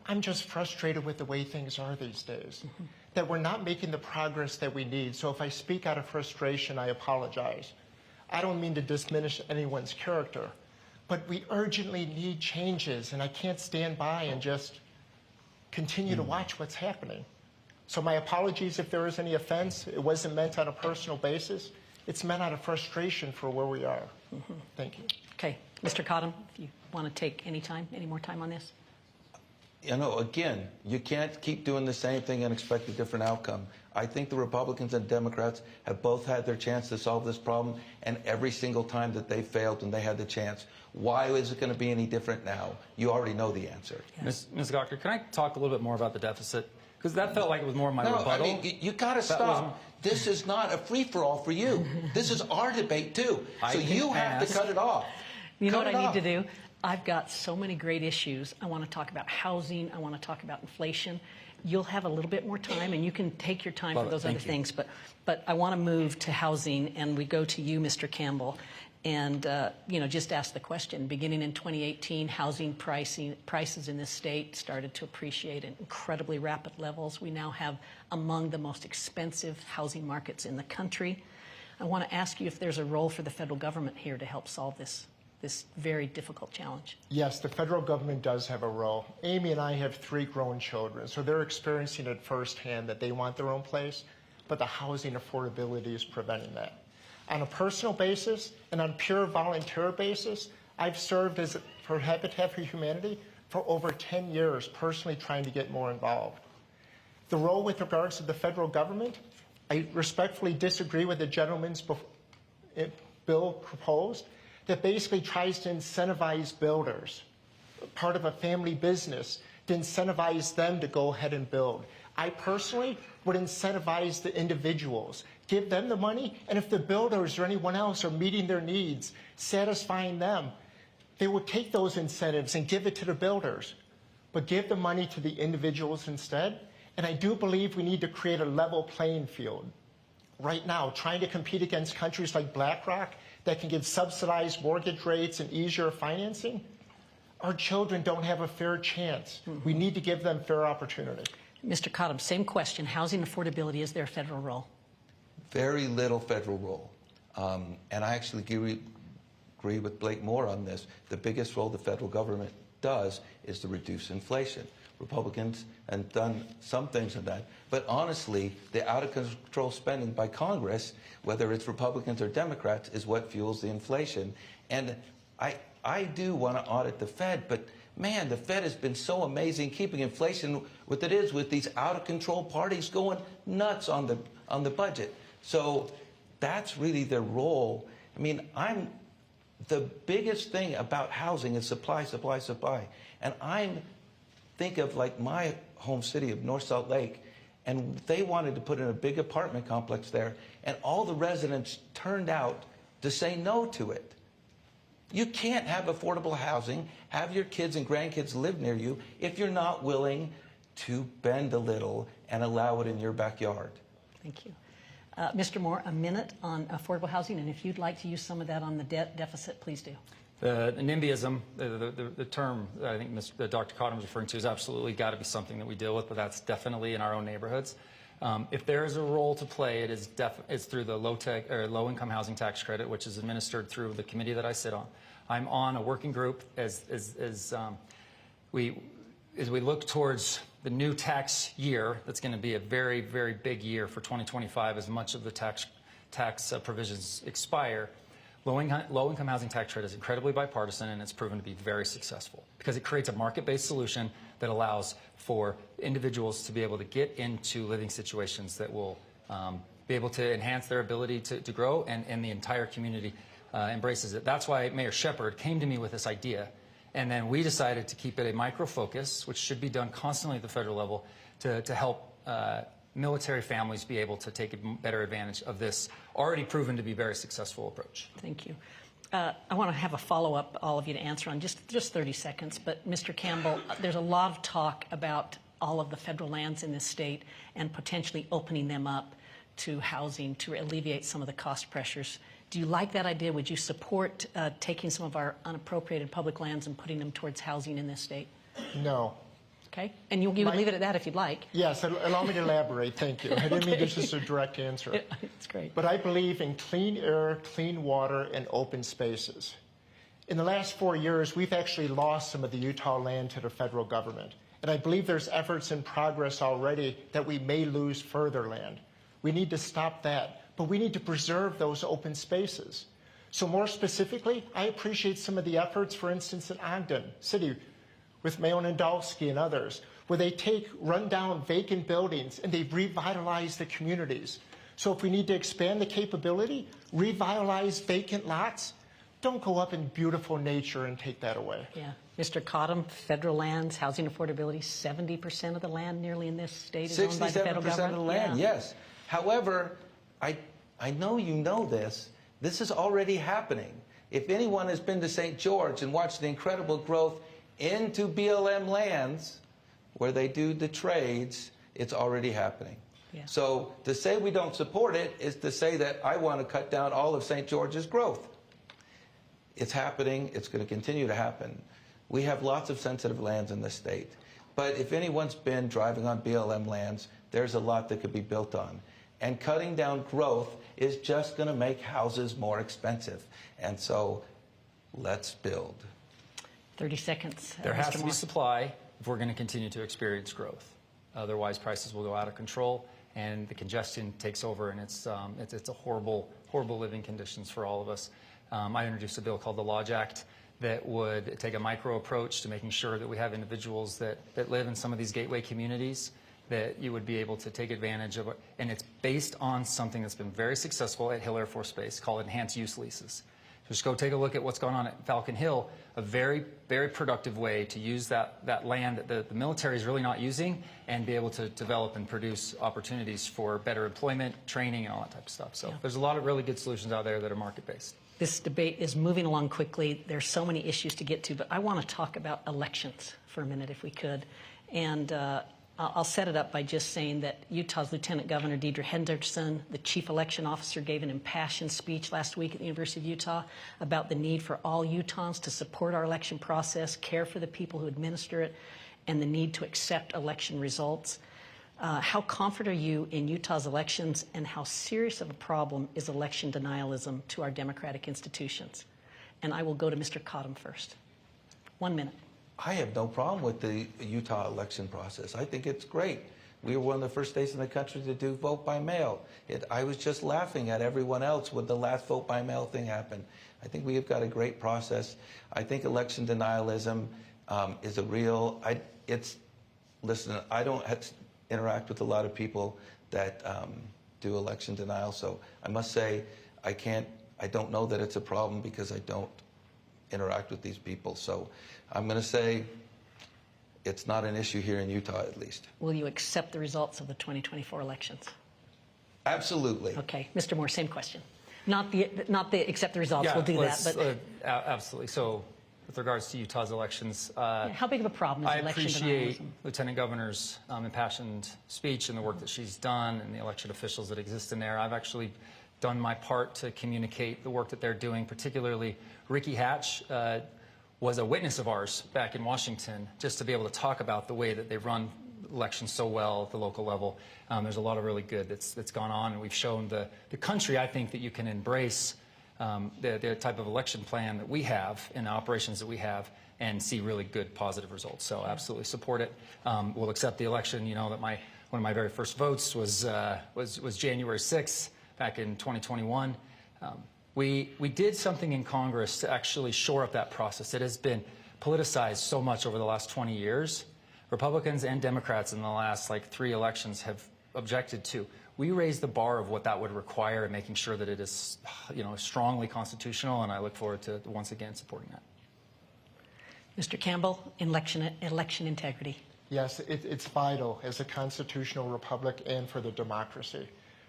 I'm just frustrated with the way things are these days, that we're not making the progress that we need. So if I speak out of frustration, I apologize. I don't mean to diminish anyone's character, but we urgently need changes, and I can't stand by and just continue to watch what's happening. So my apologies if there is any offense. It wasn't meant on a personal basis. It's meant out of frustration for where we are. Thank you. Okay. Mr. Cottam, if you want to take any more time on this. You know, again, you can't keep doing the same thing and expect a different outcome. I think the Republicans and Democrats have both had their chance to solve this problem, and every single time that they failed when they had the chance. Why is it going to be any different now? You already know the answer. Ms. Gochnour, can I talk a little bit more about the deficit? Because that felt like it was more of my rebuttal. I mean, you got to stop. This is not a free-for-all for you. This is our debate, too. So you have to cut it off. You know what I need to do? I've got so many great issues. I want to talk about housing. I want to talk about inflation. You'll have a little bit more time, and you can take your time for those other things. But I want to move to housing, and we go to you, Mr. Campbell. And, just ask the question, beginning in 2018, housing prices in this state started to appreciate at incredibly rapid levels. We now have among the most expensive housing markets in the country. I want to ask you if there's a role for the federal government here to help solve this very difficult challenge. Yes, the federal government does have a role. Amy and I have 3 grown children, so they're experiencing it firsthand that they want their own place, but the housing affordability is preventing that. On a personal basis and on pure volunteer basis, I've served for Habitat for Humanity for over 10 years, personally trying to get more involved. The role with regards to the federal government, I respectfully disagree with the gentleman's bill proposed that basically tries to incentivize builders, part of a family business, to incentivize them to go ahead and build. I personally would incentivize the individuals, give them the money, and if the builders or anyone else are meeting their needs, satisfying them, they would take those incentives and give it to the builders, but give the money to the individuals instead. And I do believe we need to create a level playing field. Right now, trying to compete against countries like BlackRock that can give subsidized mortgage rates and easier financing, our children don't have a fair chance. We need to give them fair opportunity. Mr. Cottam, same question. Housing affordability, is there a federal role? Very little federal role. And I actually agree with Blake Moore on this. The biggest role the federal government does is to reduce inflation. Republicans have done some things in that. But honestly, the out-of-control spending by Congress, whether it's Republicans or Democrats, is what fuels the inflation. And I do want to audit the Fed, but man, the Fed has been so amazing keeping inflation what it is with these out-of-control parties going nuts on the budget. So that's really their role. I mean, the biggest thing about housing is supply, supply, supply. And think of like my home city of North Salt Lake, and they wanted to put in a big apartment complex there, and all the residents turned out to say no to it. You can't have affordable housing, have your kids and grandkids live near you if you're not willing to bend a little and allow it in your backyard. Thank you. Mr. Moore, a minute on affordable housing, and if you'd like to use some of that on the debt deficit, please do. The NIMBYism, the term that I think Dr. Cottam was referring to, is absolutely got to be something that we deal with, but that's definitely in our own neighborhoods. If there is a role to play, it's through the low-income housing tax credit, which is administered through the committee that I sit on. I'm on a working group as we look towards the new tax year. That's going to be a very, very big year for 2025 as much of the tax provisions expire. Low-income housing tax credit is incredibly bipartisan, and it's proven to be very successful because it creates a market-based solution that allows for individuals to be able to get into living situations that will be able to enhance their ability to grow, and the entire community embraces it. That's why Mayor Shepard came to me with this idea, and then we decided to keep it a micro-focus, which should be done constantly at the federal level, to help military families be able to take better advantage of this already proven to be very successful approach. Thank you. I want to have a follow-up, all of you, to answer on just 30 seconds. But Mr. Campbell, there's a lot of talk about all of the federal lands in this state and potentially opening them up to housing to alleviate some of the cost pressures. Do you like that idea? Would you support taking some of our unappropriated public lands and putting them towards housing in this state? No. Okay. And you would leave it at that if you'd like. Yes, allow me to elaborate. Thank you. I didn't mean this is a direct answer. It's great. But I believe in clean air, clean water, and open spaces. In the last 4 years, we've actually lost some of the Utah land to the federal government. And I believe there's efforts in progress already that we may lose further land. We need to stop that. But we need to preserve those open spaces. So more specifically, I appreciate some of the efforts, for instance, in Ogden City, with Mayon and Dalsky and others, where they take rundown vacant buildings and they revitalize the communities. So if we need to expand the capability, revitalize vacant lots, don't go up in beautiful nature and take that away. Yeah. Mr. Cottam, federal lands, housing affordability, 70% of the land nearly in this state is owned by the federal government. 67% of the land, yes. However, I know you know this. This is already happening. If anyone has been to St. George and watched the incredible growth into BLM lands where they do the trades, it's already happening. Yeah. So to say we don't support it is to say that I want to cut down all of St. George's growth. It's happening. It's going to continue to happen. We have lots of sensitive lands in this state. But if anyone's been driving on BLM lands, there's a lot that could be built on. And cutting down growth is just going to make houses more expensive. And so let's build. 30 seconds. There has Mr. to be Moore. supply if we're going to continue to experience growth. Otherwise, prices will go out of control, and the congestion takes over, and it's a horrible living conditions for all of us. I introduced a bill called the Lodge Act that would take a micro approach to making sure that we have individuals that live in some of these gateway communities that you would be able to take advantage of. And it's based on something that's been very successful at Hill Air Force Base called enhanced use leases. Just go take a look at what's going on at Falcon Hill, a very, very productive way to use that land that the military is really not using and be able to develop and produce opportunities for better employment, training, and all that type of stuff. So there's a lot of really good solutions out there that are market-based. This debate is moving along quickly. There's so many issues to get to, but I want to talk about elections for a minute, if we could. And I'll set it up by just saying that Utah's Lieutenant Governor Deidre Henderson, the chief election officer, gave an impassioned speech last week at the University of Utah about the need for all Utahns to support our election process, care for the people who administer it, and the need to accept election results. How confident are you in Utah's elections, and how serious of a problem is election denialism to our democratic institutions? And I will go to Mr. Cottam first. 1 minute. I have no problem with the Utah election process. I think it's great. We were one of the first states in the country to do vote by mail. I was just laughing at everyone else when the last vote by mail thing happened. I think we have got a great process. I think election denialism is a real, listen, I don't interact with a lot of people that do election denial, so I must say I don't know that it's a problem because I don't interact with these people. So I'm going to say it's not an issue here in Utah, at least. Will you accept the results of the 2024 elections? Absolutely. Okay, Mr. Moore, same question. Not the accept the results. Yeah, we'll do that. But absolutely. So, with regards to Utah's elections, how big of a problem is I election appreciate denialism? Lieutenant Governor's impassioned speech and the work that she's done and the election officials that exist in there. I've actually done my part to communicate the work that they're doing, particularly Ricky Hatch was a witness of ours back in Washington, just to be able to talk about the way that they run elections so well at the local level. There's a lot of really good that's gone on, and we've shown the country, I think, that you can embrace the type of election plan that we have and the operations that we have and see really good positive results. So absolutely support it. We'll accept the election. You know that one of my very first votes was January 6th back in 2021. We did something in Congress to actually shore up that process. It has been politicized so much over the last 20 years. Republicans and Democrats in the last 3 elections have objected to. We raised the bar of what that would require and making sure that it is, strongly constitutional, and I look forward to once again supporting that. Mr. Campbell, election integrity. Yes, it's vital as a constitutional republic and for the democracy.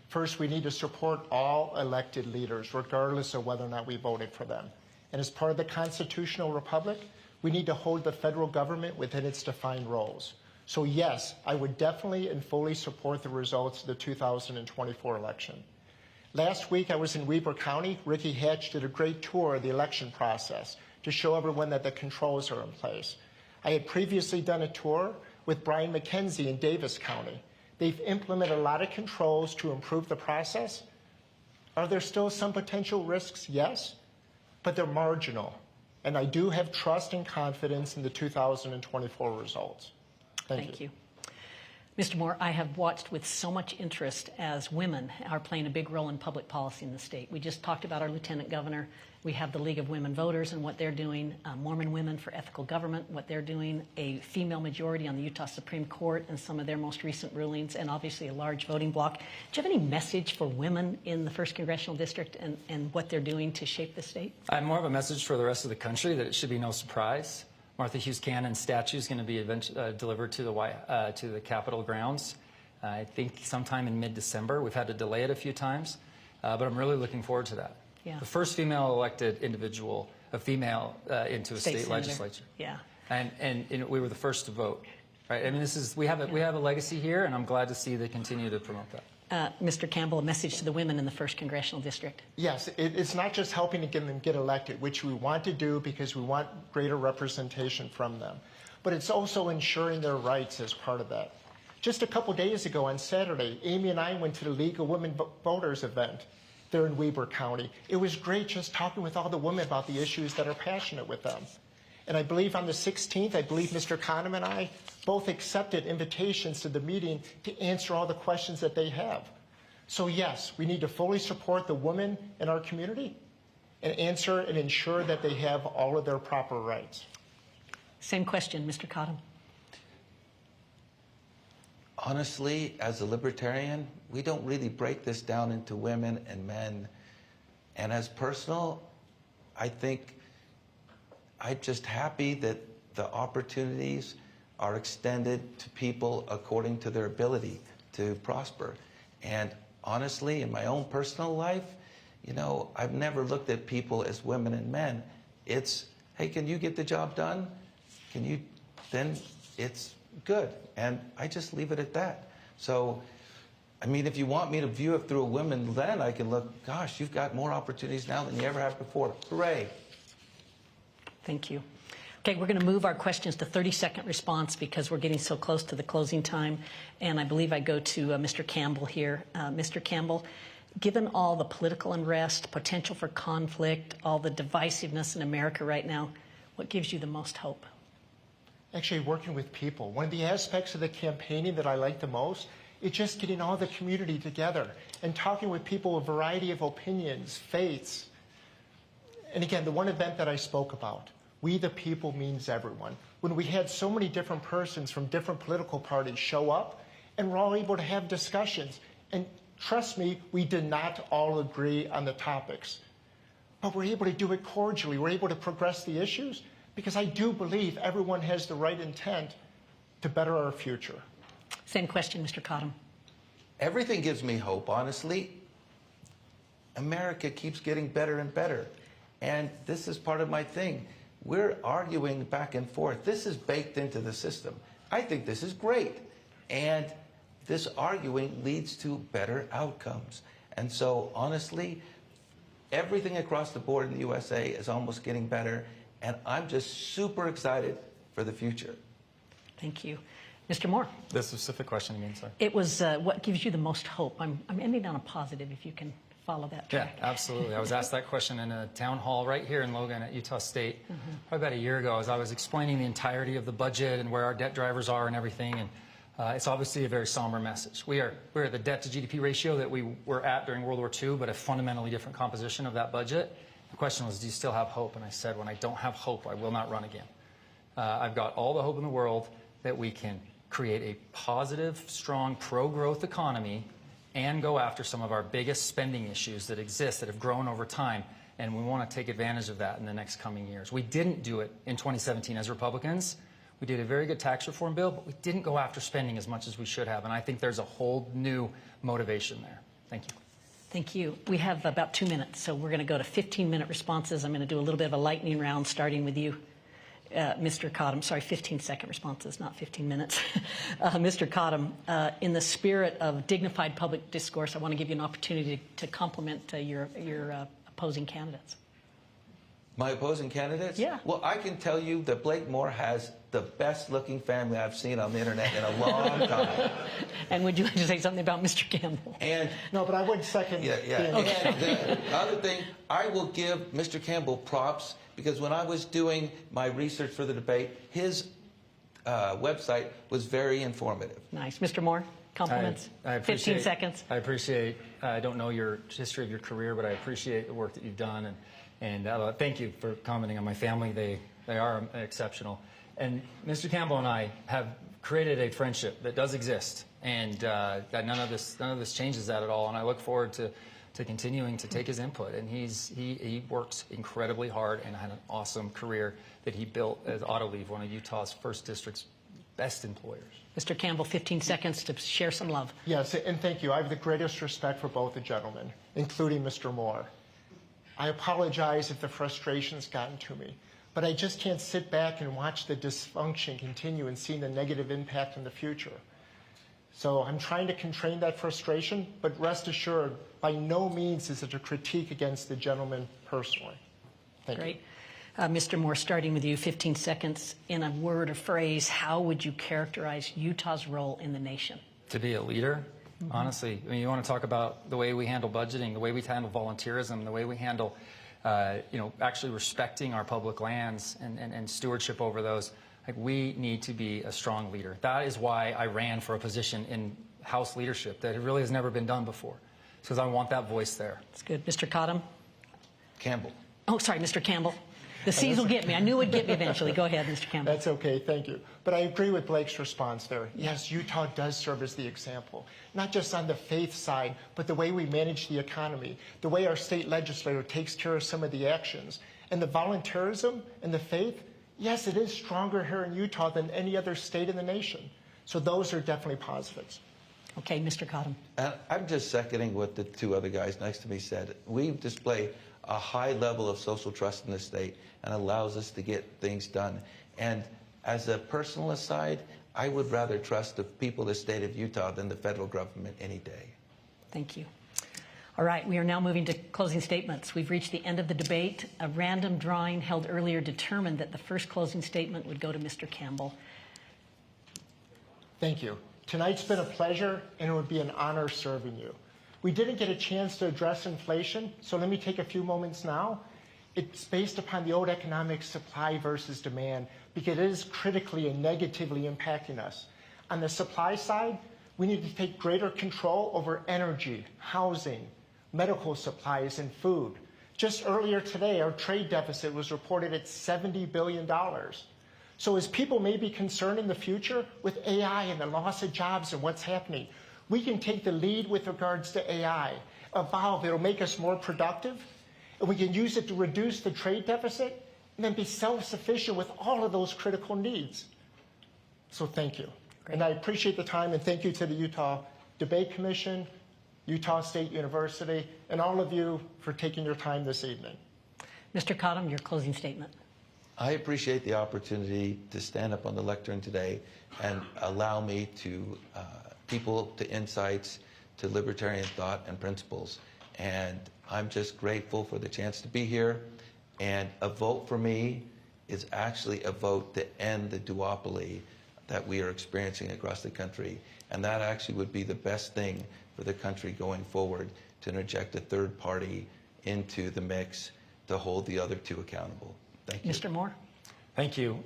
First, we need to support all elected leaders, regardless of whether or not we voted for them. And as part of the constitutional republic, we need to hold the federal government within its defined roles. So yes, I would definitely and fully support the results of the 2024 election. Last week, I was in Weber County. Ricky Hatch did a great tour of the election process to show everyone that the controls are in place. I had previously done a tour with Brian McKenzie in Davis County. They've implemented a lot of controls to improve the process. Are there still some potential risks? Yes, but they're marginal. And I do have trust and confidence in the 2024 results. Thank you. Mr. Moore, I have watched with so much interest as women are playing a big role in public policy in the state. We just talked about our Lieutenant Governor. We have the League of Women Voters and what they're doing, Mormon Women for Ethical Government, what they're doing, a female majority on the Utah Supreme Court and some of their most recent rulings, and obviously a large voting bloc. Do you have any message for women in the 1st Congressional District and what they're doing to shape the state? I have more of a message for the rest of the country that it should be no surprise. Martha Hughes Cannon's statue is going to be delivered to the Capitol grounds, I think sometime in mid-December. We've had to delay it a few times, but I'm really looking forward to that. Yeah. The first female elected individual, a female into a state legislature. Yeah. And we were the first to vote. Right? I mean, we have a legacy here, and I'm glad to see they continue to promote that. Mr. Campbell, a message to the women in the 1st Congressional District. Yes, it's not just helping to get them get elected, which we want to do because we want greater representation from them, but it's also ensuring their rights as part of that. Just a couple days ago on Saturday, Amy and I went to the League of Women Voters event there in Weber County. It was great just talking with all the women about the issues that are passionate with them. And I believe on the 16th, I believe Mr. Cottam and I both accepted invitations to the meeting to answer all the questions that they have. So yes, we need to fully support the women in our community and answer and ensure that they have all of their proper rights. Same question, Mr. Cottam. Honestly, as a libertarian, we don't really break this down into women and men. And as personal, I think I'm just happy that the opportunities are extended to people according to their ability to prosper. And honestly, in my own personal life, you know, I've never looked at people as women and men. It's, hey, can you get the job done? Can you? Then it's good. And I just leave it at that. So, I mean, if you want me to view it through a women's lens, I can look, gosh, you've got more opportunities now than you ever have before. Hooray. Thank you. Okay, we're going to move our questions to 30-second response because we're getting so close to the closing time. And I believe I go to Mr. Campbell here. Mr. Campbell, given all the political unrest, potential for conflict, all the divisiveness in America right now, what gives you the most hope? Actually working with people. One of the aspects of the campaigning that I like the most is just getting all the community together and talking with people with a variety of opinions, faiths. And again, the one event that I spoke about, we the people means everyone. When we had so many different persons from different political parties show up and we're all able to have discussions. And trust me, we did not all agree on the topics. But we're able to do it cordially. We're able to progress the issues because I do believe everyone has the right intent to better our future. Same question, Mr. Cottam. Everything gives me hope, honestly. America keeps getting better and better. And this is part of my thing. We're arguing back and forth. This is baked into the system. I think this is great. And this arguing leads to better outcomes. And so, honestly, everything across the board in the USA is almost getting better. And I'm just super excited for the future. Thank you. Mr. Moore. The specific question again, sorry. It was what gives you the most hope? I'm ending on a positive if you can follow that track. Yeah, absolutely. I was asked that question in a town hall right here in Logan at Utah State probably about a year ago as I was explaining the entirety of the budget and where our debt drivers are and everything. And it's obviously a very somber message. We're at the debt to GDP ratio that we were at during World War II, but a fundamentally different composition of that budget. The question was, do you still have hope? And I said, when I don't have hope, I will not run again. I've got all the hope in the world that we can create a positive, strong, pro-growth economy and go after some of our biggest spending issues that exist, that have grown over time. And we want to take advantage of that in the next coming years. We didn't do it in 2017 as Republicans. We did a very good tax reform bill, but we didn't go after spending as much as we should have. And I think there's a whole new motivation there. Thank you. Thank you. We have about 2 minutes, so we're going to go to 15-minute responses. I'm going to do a little bit of a lightning round, starting with you, Mr. Cottam. Sorry, 15-second responses, not 15 minutes. Mr. Cottam, in the spirit of dignified public discourse, I want to give you an opportunity to compliment your opposing candidates. My opposing candidates? Yeah. Well, I can tell you that Blake Moore has the best-looking family I've seen on the internet in a long time. And would you like to say something about Mr. Campbell? And No, but I would second. yeah. Okay. And the other thing, I will give Mr. Campbell props because when I was doing my research for the debate, his website was very informative. Nice. Mr. Moore, compliments? I 15 seconds. I appreciate, I don't know your history of your career, but I appreciate the work that you've done. And thank you for commenting on my family. They are exceptional. And Mr. Campbell and I have created a friendship that does exist. And that none of this changes that at all. And I look forward to continuing to take his input. And he works incredibly hard and had an awesome career that he built as Autoleave, one of Utah's first district's best employers. Mr. Campbell, 15 seconds to share some love. Yes, and thank you. I have the greatest respect for both the gentlemen, including Mr. Moore. I apologize if the frustration's gotten to me, but I just can't sit back and watch the dysfunction continue and see the negative impact in the future. So I'm trying to contain that frustration, but rest assured, by no means is it a critique against the gentleman personally. Thank you. Great. Mr. Moore, starting with you, 15 seconds. In a word or phrase, how would you characterize Utah's role in the nation? To be a leader, honestly. I mean, you want to talk about the way we handle budgeting, the way we handle volunteerism, the way we handle, actually respecting our public lands and stewardship over those. Like, we need to be a strong leader. That is why I ran for a position in House leadership that really has never been done before, because I want that voice there. That's good. Mr. Cottam? Campbell. Oh, sorry, Mr. Campbell. The C's will get me. I knew it would get me eventually. Go ahead, Mr. Campbell. That's okay, thank you. But I agree with Blake's response there. Yes, Utah does serve as the example, not just on the faith side, but the way we manage the economy, the way our state legislature takes care of some of the actions. And the volunteerism and the faith, yes, it is stronger here in Utah than any other state in the nation. So those are definitely positives. Okay, Mr. Cottam. I'm just seconding what the two other guys next to me said. We display a high level of social trust in the state and allows us to get things done. And as a personal aside, I would rather trust the people of the state of Utah than the federal government any day. Thank you. All right, we are now moving to closing statements. We've reached the end of the debate. A random drawing held earlier determined that the first closing statement would go to Mr. Campbell. Thank you. Tonight's been a pleasure, and it would be an honor serving you. We didn't get a chance to address inflation, so let me take a few moments now. It's based upon the old economic supply versus demand, because it is critically and negatively impacting us. On the supply side, we need to take greater control over energy, housing, medical supplies, and food. Just earlier today, our trade deficit was reported at $70 billion. So as people may be concerned in the future with AI and the loss of jobs and what's happening, we can take the lead with regards to AI, evolve, it'll make us more productive, and we can use it to reduce the trade deficit and then be self-sufficient with all of those critical needs. So thank you. Great. And I appreciate the time, and thank you to the Utah Debate Commission, Utah State University, and all of you for taking your time this evening. Mr. Cottam, your closing statement. I appreciate the opportunity to stand up on the lectern today and allow me to people to insights, to libertarian thought and principles. And I'm just grateful for the chance to be here. And a vote for me is actually a vote to end the duopoly that we are experiencing across the country. And that actually would be the best thing for the country going forward, to interject a third party into the mix to hold the other two accountable. Thank you. Mr. Moore. Thank you.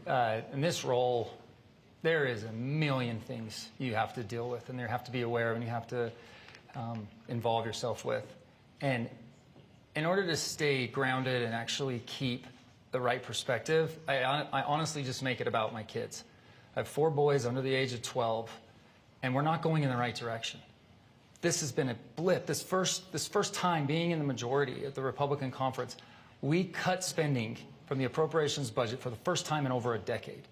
In this role, there is a million things you have to deal with, and you have to be aware of, and you have to involve yourself with. And in order to stay grounded and actually keep the right perspective, I honestly just make it about my kids. I have 4 boys under the age of 12, and we're not going in the right direction. This has been a blip. This first time being in the majority at the Republican conference, we cut spending from the appropriations budget for the first time in over a decade.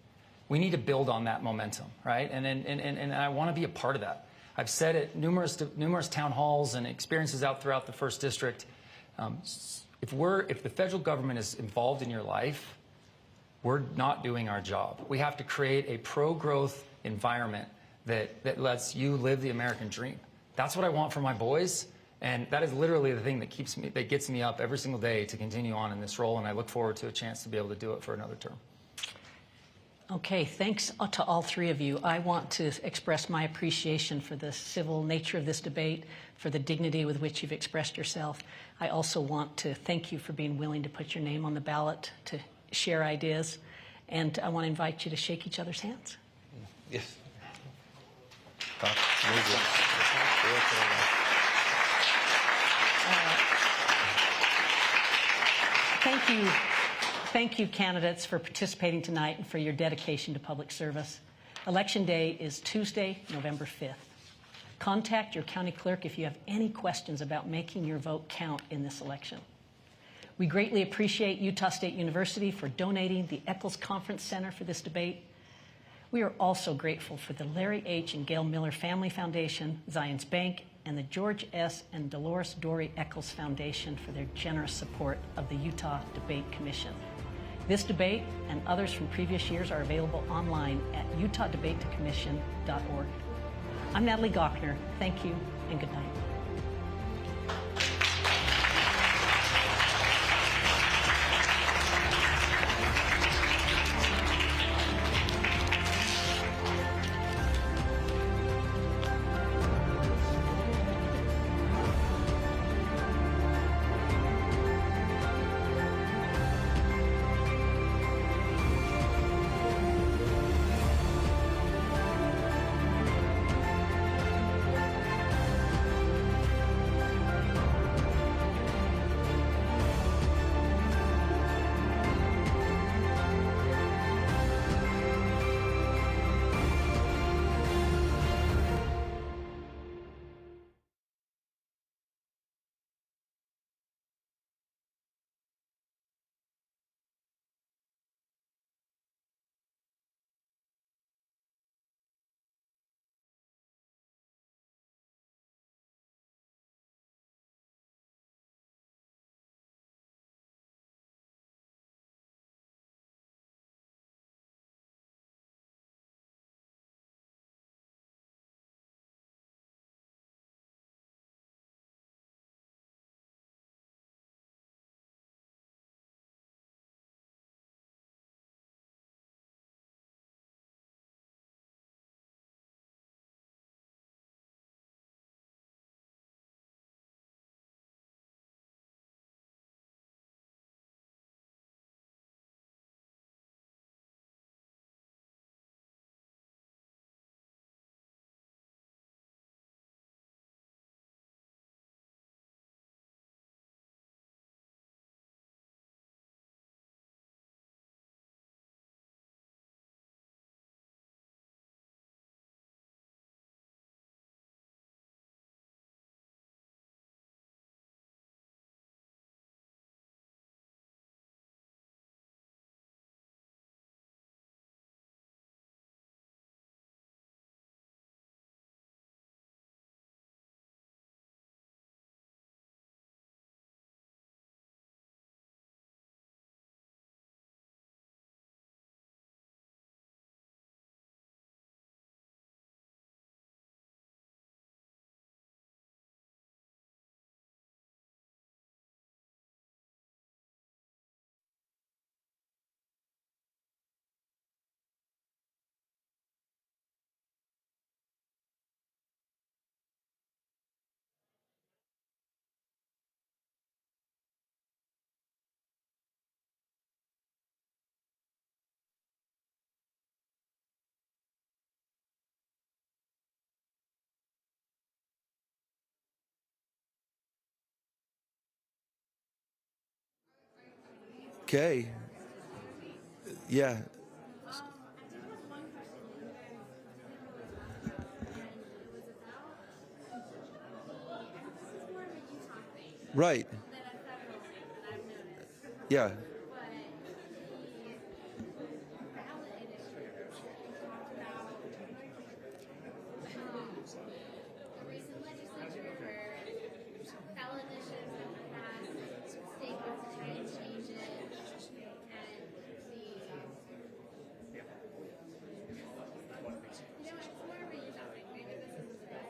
We need to build on that momentum, right? And I want to be a part of that. I've said it numerous town halls and experiences out throughout the 1st District. If the federal government is involved in your life, we're not doing our job. We have to create a pro-growth environment that lets you live the American dream. That's what I want for my boys, and that is literally the thing that gets me up every single day to continue on in this role, and I look forward to a chance to be able to do it for another term. Okay, thanks to all 3 of you. I want to express my appreciation for the civil nature of this debate, for the dignity with which you've expressed yourself. I also want to thank you for being willing to put your name on the ballot, to share ideas, and I want to invite you to shake each other's hands. Yes. Thank you. Thank you, candidates, for participating tonight and for your dedication to public service. Election Day is Tuesday, November 5th. Contact your county clerk if you have any questions about making your vote count in this election. We greatly appreciate Utah State University for donating the Eccles Conference Center for this debate. We are also grateful for the Larry H. and Gail Miller Family Foundation, Zions Bank, and the George S. and Dolores Dory Eccles Foundation for their generous support of the Utah Debate Commission. This debate and others from previous years are available online at utahdebatecommission.org. I'm Natalie Gochnour. Thank you and good night. Okay. Yeah. Right. Yeah.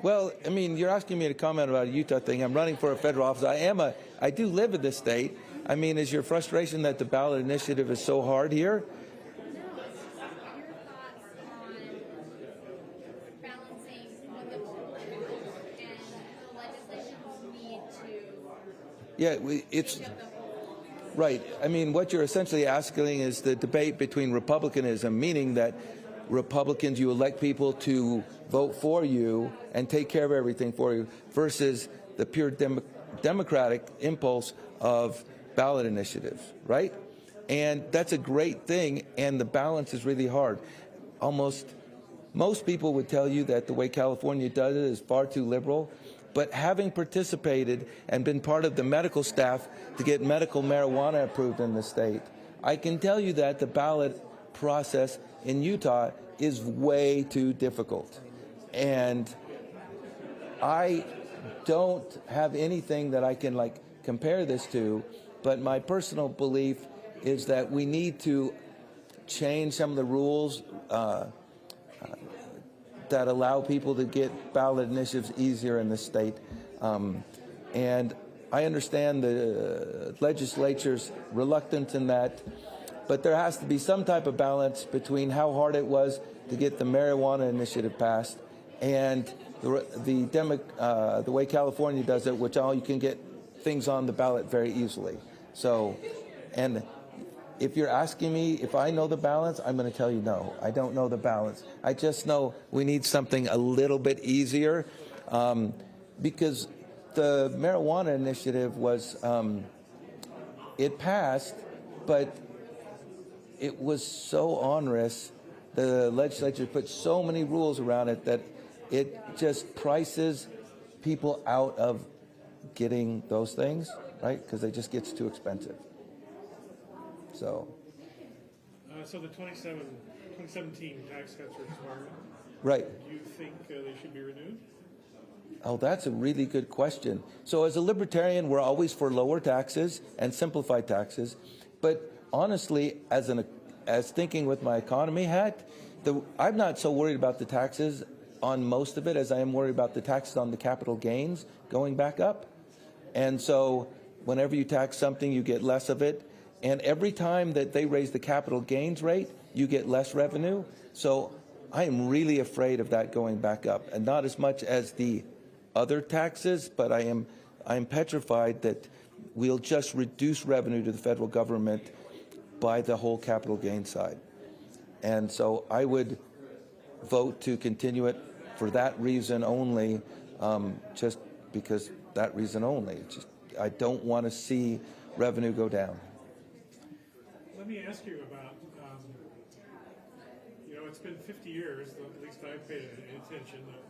Well, I mean, you're asking me to comment about a Utah thing. I'm running for a federal office. I do live in this state. I mean, is your frustration that the ballot initiative is so hard here? Yeah, it's right. I mean, what you're essentially asking is the debate between republicanism, meaning that Republicans, you elect people to vote for you and take care of everything for you, versus the pure democratic impulse of ballot initiatives, right? And that's a great thing, and the balance is really hard. Most people would tell you that the way California does it is far too liberal. But having participated and been part of the medical staff to get medical marijuana approved in the state, I can tell you that the ballot process in Utah is way too difficult. And I don't have anything that I can compare this to, but my personal belief is that we need to change some of the rules, that allow people to get ballot initiatives easier in the state. And I understand the legislature's reluctance in that, but there has to be some type of balance between how hard it was to get the marijuana initiative passed and the way California does it, which you can get things on the ballot very easily. So, and if you're asking me if I know the balance, I'm going to tell you no. I don't know the balance. I just know we need something a little bit easier because the marijuana initiative was, it passed, but it was so onerous. The legislature put so many rules around it that it just prices people out of getting those things, right? Because it just gets too expensive. So the 2017 tax cuts requirement, right. Do you think they should be renewed? Oh, that's a really good question. So as a libertarian, we're always for lower taxes and simplified taxes. But honestly, as thinking with my economy hat, I'm not so worried about the taxes on most of it as I am worried about the taxes on the capital gains going back up. And so whenever you tax something, you get less of it. And every time that they raise the capital gains rate, you get less revenue. So I am really afraid of that going back up, and not as much as the other taxes, but I'm petrified that we'll just reduce revenue to the federal government by the whole capital gains side. And so I would vote to continue it for that reason only, just because that reason only. I don't want to see revenue go down. Let me ask you about, it's been 50 years, at least I've paid attention, that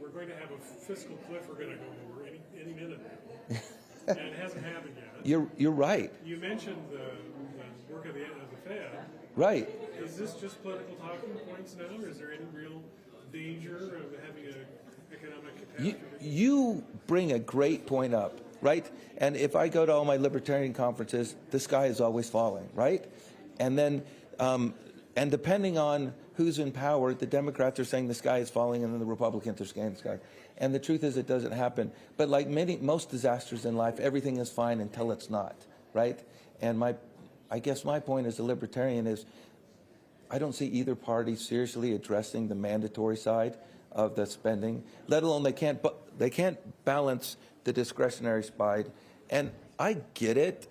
we're going to have a fiscal cliff we're going to go over any minute now. And it hasn't happened yet. You're right. You mentioned the work of the Fed. Right. Is this just political talking points now, or is there any real danger of having an economic catastrophe? You bring a great point up, right? And if I go to all my libertarian conferences, the sky is always falling, right? And then, and depending on who's in power, the Democrats are saying the sky is falling, and then the Republicans are saying the sky. And the truth is, it doesn't happen. But like most disasters in life, everything is fine until it's not, right? And I guess my point as a libertarian is, I don't see either party seriously addressing the mandatory side of the spending, let alone they can't balance the discretionary side. And I get it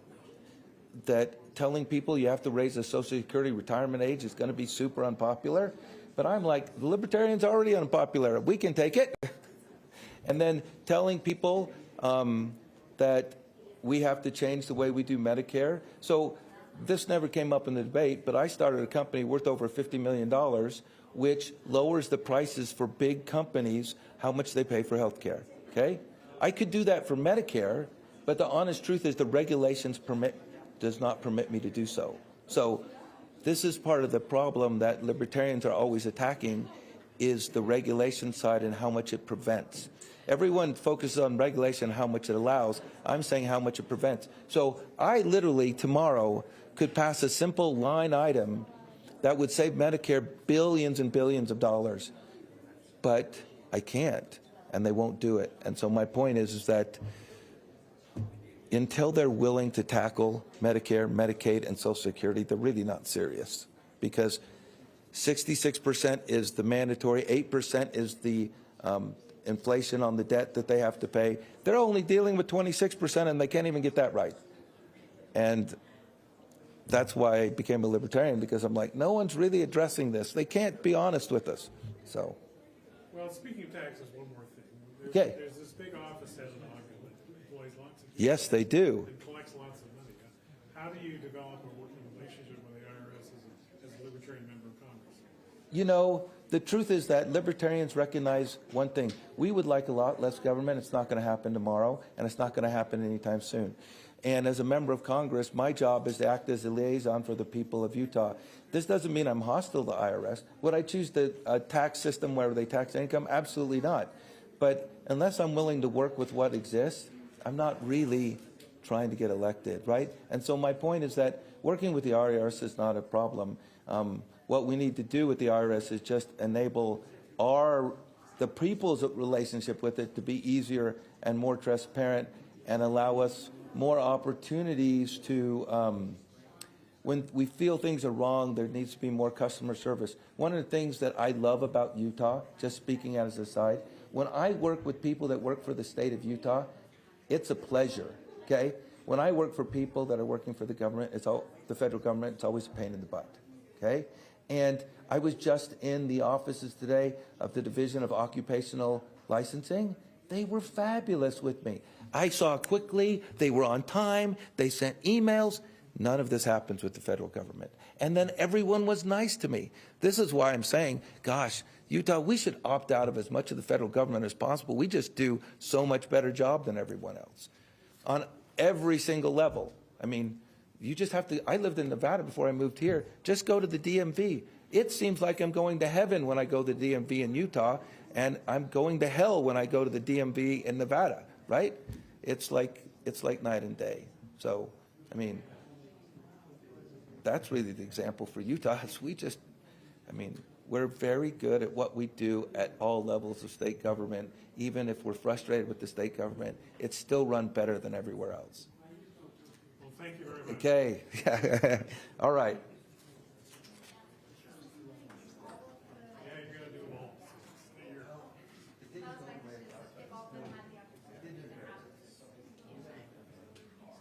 that telling people you have to raise the Social Security retirement age is going to be super unpopular, but I'm like, the libertarians are already unpopular. We can take it. And then telling people that we have to change the way we do Medicare. So this never came up in the debate, but I started a company worth over $50 million, which lowers the prices for big companies, how much they pay for health care, okay? I could do that for Medicare, but the honest truth is the regulations does not permit me to do so. So this is part of the problem that libertarians are always attacking, is the regulation side and how much it prevents. Everyone focuses on regulation, how much it allows. I'm saying how much it prevents. So I literally tomorrow could pass a simple line item that would save Medicare billions and billions of dollars, but I can't, and they won't do it. And so my point is that until they're willing to tackle Medicare, Medicaid, and Social Security, they're really not serious, because 66% is the mandatory, 8% is the inflation on the debt that they have to pay. They're only dealing with 26%, and they can't even get that right. And that's why I became a libertarian, because I'm like, no one's really addressing this. They can't be honest with us. So. Well, speaking of taxes, one more thing. Okay. There's this big office head in Ogden that employs lots of people. Yes, they do. And collects lots of money. How do you develop a working relationship with the IRS as a libertarian member of Congress? You know, the truth is that libertarians recognize one thing. We would like a lot less government. It's not going to happen tomorrow, and it's not going to happen anytime soon. And as a member of Congress, my job is to act as a liaison for the people of Utah. This doesn't mean I'm hostile to the IRS. Would I choose the tax system where they tax income? Absolutely not. But unless I'm willing to work with what exists, I'm not really trying to get elected, right? And so my point is that working with the IRS is not a problem. What we need to do with the IRS is just enable the people's relationship with it to be easier and more transparent, and allow us more opportunities to, when we feel things are wrong, there needs to be more customer service. One of the things that I love about Utah, just speaking as a side, when I work with people that work for the state of Utah, it's a pleasure, okay? When I work for people that are working for the government, the federal government, it's always a pain in the butt, okay? And I was just in the offices today of the Division of Occupational Licensing. They were fabulous with me. I saw quickly, they were on time, they sent emails. None of this happens with the federal government. And then everyone was nice to me. This is why I'm saying, gosh, Utah, we should opt out of as much of the federal government as possible. We just do so much better job than everyone else on every single level. I mean, you just have to, I lived in Nevada before I moved here. Just go to the DMV. It seems like I'm going to heaven when I go to the DMV in Utah, and I'm going to hell when I go to the DMV in Nevada, right? It's like night and day. So, I mean, that's really the example for Utah. Is we're very good at what we do at all levels of state government. Even if we're frustrated with the state government, it's still run better than everywhere else. Well, thank you very much. Okay. All right. Yeah, you're going to do them all. You're...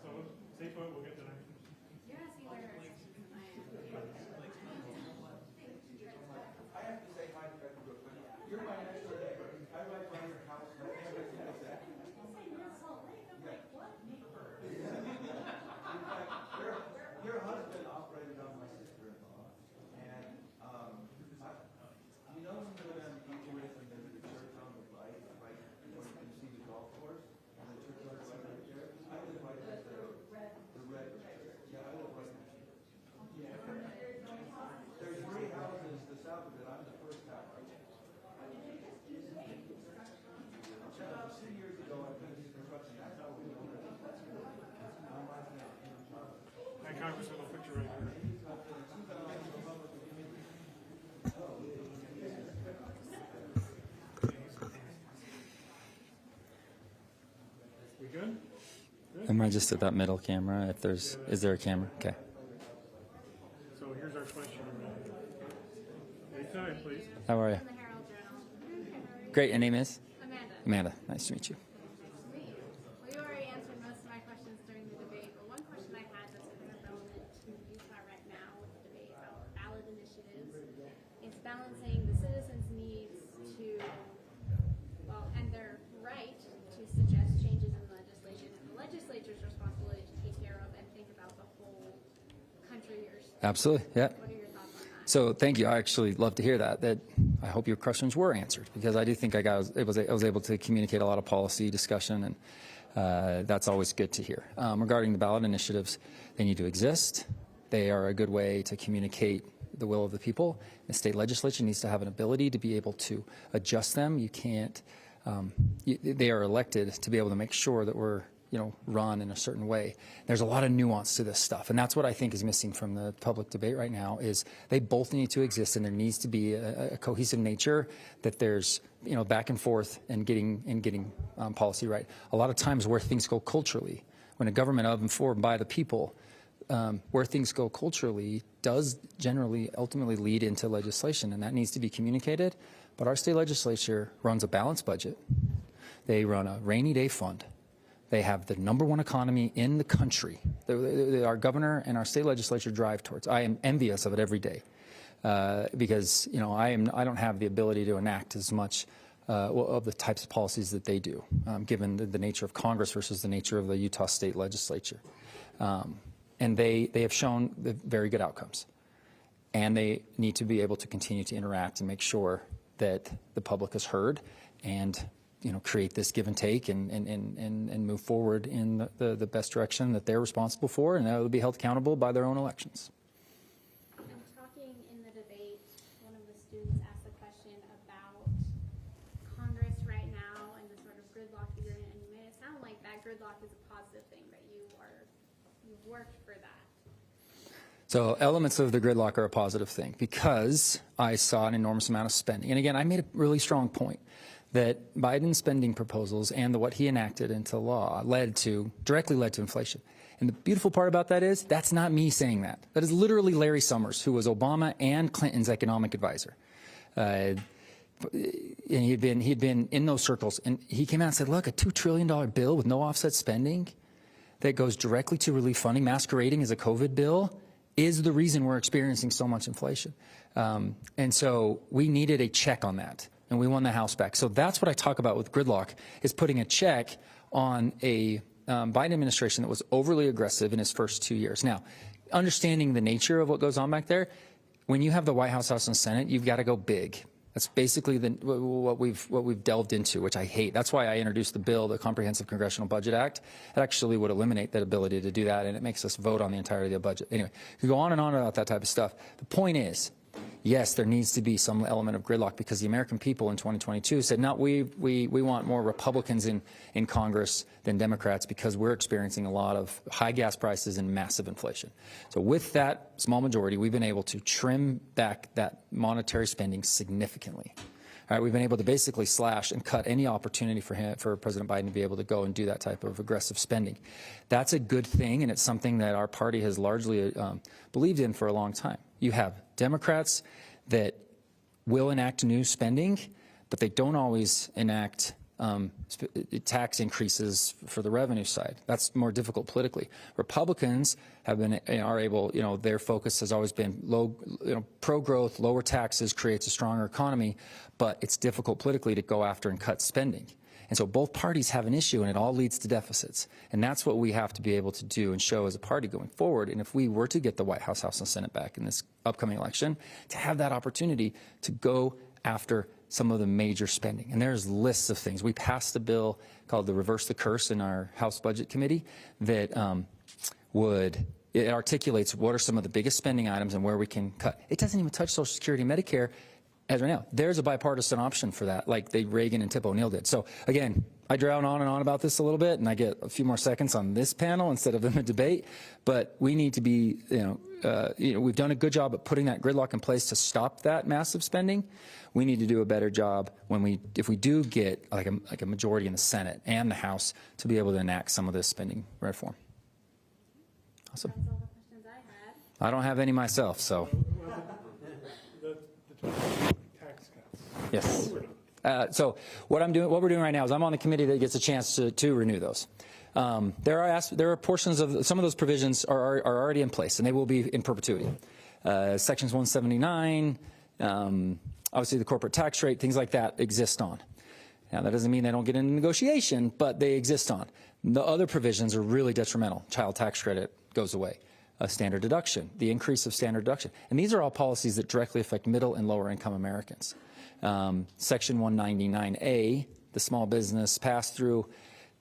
So, stay put, we'll get to that. Your husband operated on my sister-in-law, and you know when you go down to Beechwood and there's the church on the right where you can see the golf course, and the church on the right there? I live right there. The red church. Yeah, I live right there. Yeah. There's 3 houses to the south of it. I'm the first house. About 2 years ago, I put this construction. That's how we know it. Hi, Congressman, I'll put you right here. We good? Am I just at that middle camera? If there's, is there a camera? Okay. So here's our question. Anytime, please. How are you? Great. Your name is? Amanda. Nice to meet you. Well, you already answered most of my questions during the debate, but one question I had that's kind of relevant to Utah right now with the debate about ballot initiatives is balancing the citizens' needs to, and their right to suggest changes in the legislation and the legislature's responsibility to take care of and think about the whole country or state. Absolutely. Yeah. What are your thoughts on that? So thank you. I actually love to hear that. I hope your questions were answered, because I do think I was able to communicate a lot of policy discussion, and that's always good to hear. Regarding the ballot initiatives, they need to exist. They are a good way to communicate the will of the people. The state legislature needs to have an ability to be able to adjust them. You can't. They are elected to be able to make sure that we're run in a certain way. There's a lot of nuance to this stuff, and that's what I think is missing from the public debate right now. Is they both need to exist, and there needs to be a cohesive nature, that there's back and forth and getting policy right. A lot of times where things go culturally, when a government of and for and by the people, where things go culturally does generally ultimately lead into legislation, and that needs to be communicated. But our state legislature runs a balanced budget. They run a rainy day fund. They have the #1 economy in the country. Our governor and our state legislature drive towards. I am envious of it every day, because I don't have the ability to enact as much of the types of policies that they do, given the nature of Congress versus the nature of the Utah state legislature. And they have shown the very good outcomes, and they need to be able to continue to interact and make sure that the public is heard, and create this give and take and move forward in the best direction that they're responsible for, and that will be held accountable by their own elections. And talking in the debate, one of the students asked a question about Congress right now and the sort of gridlock that you're in, and you made it sound like that gridlock is a positive thing, that you've worked for that. So elements of the gridlock are a positive thing because I saw an enormous amount of spending. And again, I made a really strong point that Biden's spending proposals and what he enacted into law directly led to inflation. And the beautiful part about that is that's not me saying that. That is literally Larry Summers, who was Obama and Clinton's economic advisor. And he'd been in those circles. And he came out and said, look, a $2 trillion bill with no offset spending that goes directly to relief funding, masquerading as a COVID bill, is the reason we're experiencing so much inflation. And so we needed a check on that, and we won the House back. So that's what I talk about with gridlock, is putting a check on a Biden administration that was overly aggressive in his first 2 years. Now, understanding the nature of what goes on back there, when you have the White House, House, and Senate, you've got to go big. That's basically what we've delved into, which I hate. That's why I introduced the bill, the Comprehensive Congressional Budget Act. It actually would eliminate that ability to do that, and it makes us vote on the entirety of the budget. Anyway, you go on and on about that type of stuff. The point is, yes, there needs to be some element of gridlock because the American people in 2022 said, no, we want more Republicans in Congress than Democrats because we're experiencing a lot of high gas prices and massive inflation. So with that small majority, we've been able to trim back that monetary spending significantly. All right, we've been able to basically slash and cut any opportunity for President Biden to be able to go and do that type of aggressive spending. That's a good thing, and it's something that our party has largely believed in for a long time. You have Democrats that will enact new spending, but they don't always enact tax increases for the revenue side. That's more difficult politically. Republicans are able, their focus has always been pro-growth, lower taxes creates a stronger economy, but it's difficult politically to go after and cut spending. And so both parties have an issue, and it all leads to deficits. And that's what we have to be able to do and show as a party going forward. And if we were to get the White House, House, and Senate back in this upcoming election, to have that opportunity to go after some of the major spending. And there's lists of things. We passed a bill called the Reverse the Curse in our House Budget Committee that it articulates what are some of the biggest spending items and where we can cut. It doesn't even touch Social Security and Medicare as right now. There's a bipartisan option for that, like Reagan and Tip O'Neill did. So again, I drown on and on about this a little bit, and I get a few more seconds on this panel instead of in the debate. But we need to be, we've done a good job at putting that gridlock in place to stop that massive spending. We need to do a better job if we do get like a majority in the Senate and the House to be able to enact some of this spending reform. Awesome. That's all the questions I had. I don't have any myself, so. The tax cuts. Yes. So what we're doing right now is I'm on the committee that gets a chance to renew those. There are portions of some of those provisions are already in place, and they will be in perpetuity. Sections 179, obviously the corporate tax rate, things like that exist on. Now that doesn't mean they don't get into negotiation, but they exist on. The other provisions are really detrimental. Child tax credit goes away. Standard deduction, the increase of standard deduction. And these are all policies that directly affect middle and lower income Americans. Section 199A, the small business pass-through,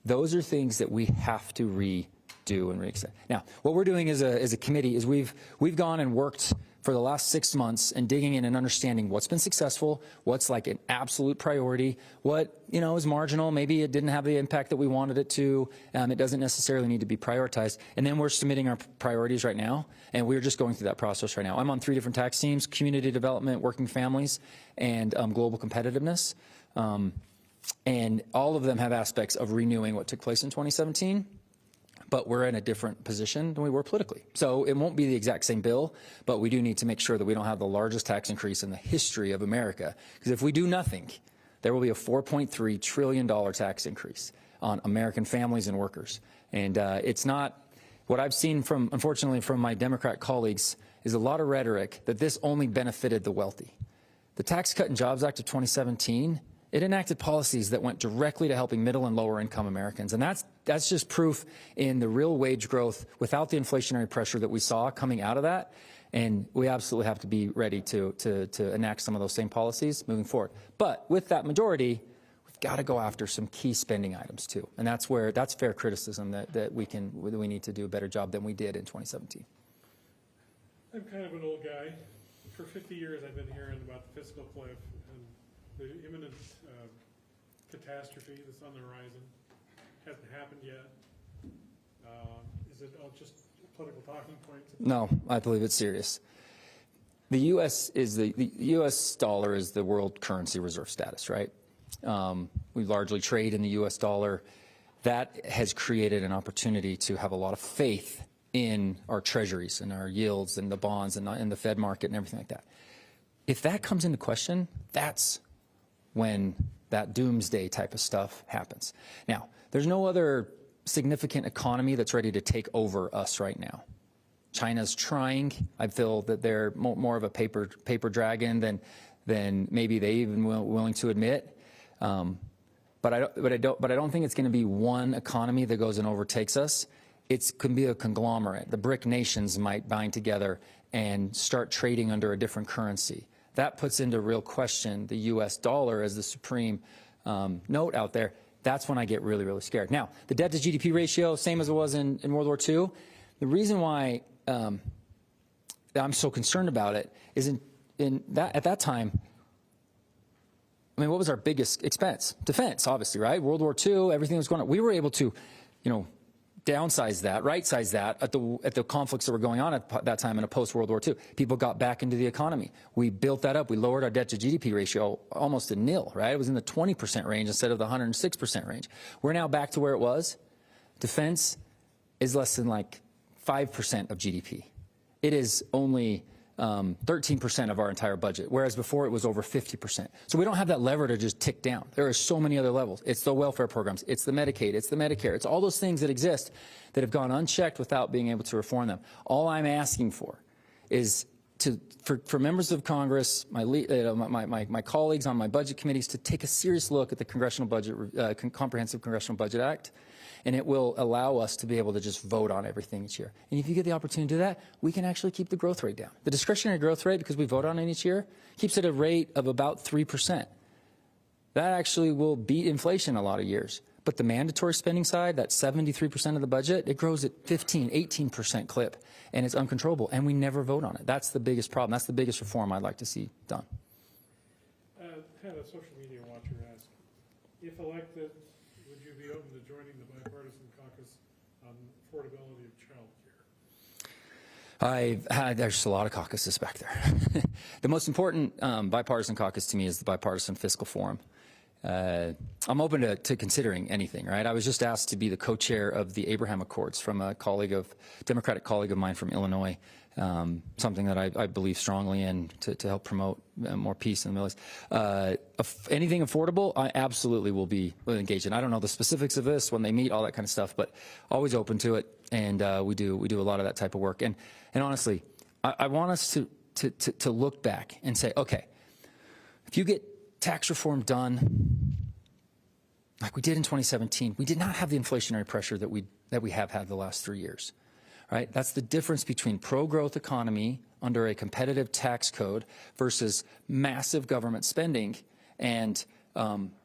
those are things that we have to redo and re-extend. Now, what we're doing as a committee is we've gone and worked for the last 6 months and digging in and understanding what's been successful, what's like an absolute priority, what is marginal, maybe it didn't have the impact that we wanted it to, it doesn't necessarily need to be prioritized. And then we're submitting our priorities right now, and we're just going through that process right now. I'm on 3 different tax teams: community development, working families, and global competitiveness. And all of them have aspects of renewing what took place in 2017. But we're in a different position than we were politically. So it won't be the exact same bill, but we do need to make sure that we don't have the largest tax increase in the history of America. Because if we do nothing, there will be a $4.3 trillion tax increase on American families and workers. And it's not, what I've seen unfortunately, from my Democrat colleagues is a lot of rhetoric that this only benefited the wealthy. The Tax Cut and Jobs Act of 2017, it enacted policies that went directly to helping middle and lower income Americans. And that's just proof in the real wage growth without the inflationary pressure that we saw coming out of that. And we absolutely have to be ready to enact some of those same policies moving forward. But with that majority, we've got to go after some key spending items too. And that's fair criticism that we need to do a better job than we did in 2017. I'm kind of an old guy. For 50 years I've been hearing about the fiscal cliff and the imminent catastrophe that's on the horizon. Hasn't happened yet. Is it all just political talking point? No, I believe it's serious. The U.S. the U.S. dollar is the world currency reserve status, right? We largely trade in the U.S. dollar. That has created an opportunity to have a lot of faith in our treasuries and our yields and the bonds and the Fed market and everything like that. If that comes into question, that's when that doomsday type of stuff happens. Now, there's no other significant economy that's ready to take over us right now. China's trying. I feel that they're more of a paper dragon than maybe they even willing to admit. But I don't think it's going to be one economy that goes and overtakes us. It can be a conglomerate. The BRIC nations might bind together and start trading under a different currency. That puts into real question the U.S. dollar as the supreme note out there. That's when I get really, really scared. Now, the debt to GDP ratio, same as it was in World War II. The reason why I'm so concerned about it is at that time, I mean, what was our biggest expense? Defense, obviously, right? World War II, everything was going on. We were able to, downsize that, right-size that at the conflicts that were going on at that time in a post-World War II. People got back into the economy. We built that up. We lowered our debt to GDP ratio almost to nil, right? It was in the 20% range instead of the 106% range. We're now back to where it was. Defense is less than like 5% of GDP. It is only 13% of our entire budget, whereas before it was over 50%. So we don't have that lever to just tick down. There are so many other levels. It's the welfare programs, it's the Medicaid, it's the Medicare, it's all those things that exist that have gone unchecked without being able to reform them. All I'm asking for is for members of Congress, my colleagues on my budget committees to take a serious look at the Congressional Budget, Comprehensive Congressional Budget Act, and it will allow us to be able to just vote on everything each year. And if you get the opportunity to do that, we can actually keep the growth rate down. The discretionary growth rate, because we vote on it each year, keeps it at a rate of about 3%. That actually will beat inflation a lot of years. But the mandatory spending side, that 73% of the budget, it grows at 15, 18% clip, and it's uncontrollable, and we never vote on it. That's the biggest problem. That's the biggest reform I'd like to see done. Had a social media watcher ask, if elected, would you be open to joining the bipartisan caucus on affordability of child care? There's a lot of caucuses back there. The most important bipartisan caucus to me is the Bipartisan Fiscal Forum. I'm open to considering anything, right? I was just asked to be the co-chair of the Abraham Accords from a Democratic colleague of mine from Illinois, something that I believe strongly in to help promote more peace in the Middle East. Anything affordable, I absolutely will be engaged in. I don't know the specifics of this, when they meet, all that kind of stuff, but always open to it, and we do a lot of that type of work. And honestly, I want us to look back and say, okay, if you get tax reform done like we did in 2017, we did not have the inflationary pressure that we have had the last 3 years, right? That's the difference between pro-growth economy under a competitive tax code versus massive government spending and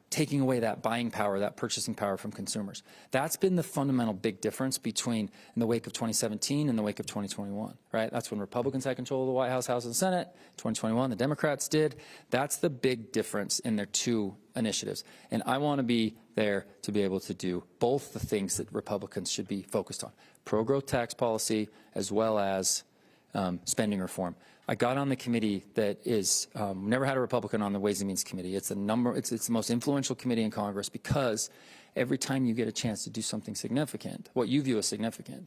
taking away that buying power, that purchasing power from consumers. That's been the fundamental big difference between in the wake of 2017 and the wake of 2021, right? That's when Republicans had control of the White House, and Senate. 2021, the Democrats did. That's the big difference in their two initiatives. And I want to be there to be able to do both the things that Republicans should be focused on, pro-growth tax policy as well as spending reform. I got on the committee that is never had a Republican on the Ways and Means Committee. It's the most influential committee in Congress because every time you get a chance to do something significant, what you view as significant,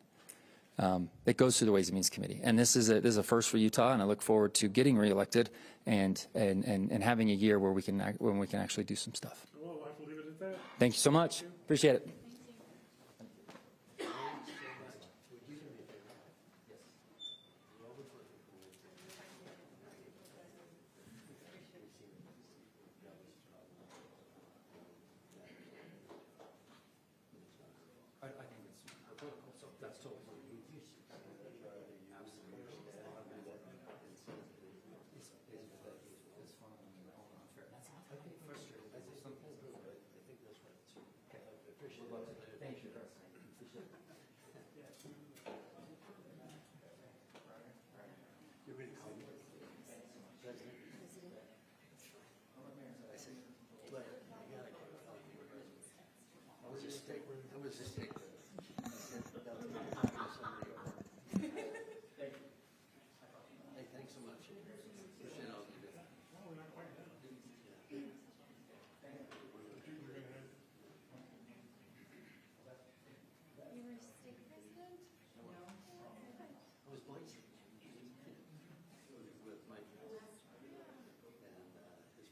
it goes through the Ways and Means Committee. And this is a first for Utah, and I look forward to getting reelected and having a year where we can actually do some stuff. Well, I'll have to leave it at that. Thank you so much. Appreciate it.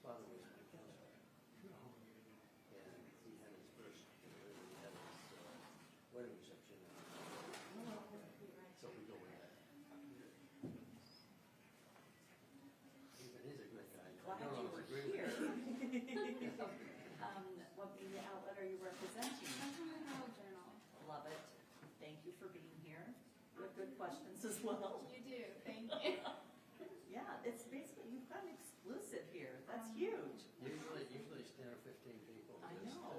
father was my counselor. And he had his first, he had his wedding reception. So we go with that. He's a great guy. Glad you were here. What media outlet are you representing? Congressional Journal. Love it. Thank you for being here. You have good questions as well. You do. Thank you. Yeah, it's basically, you've got an exclusive here. That's huge. Usually 10 or 15 people. I just, know.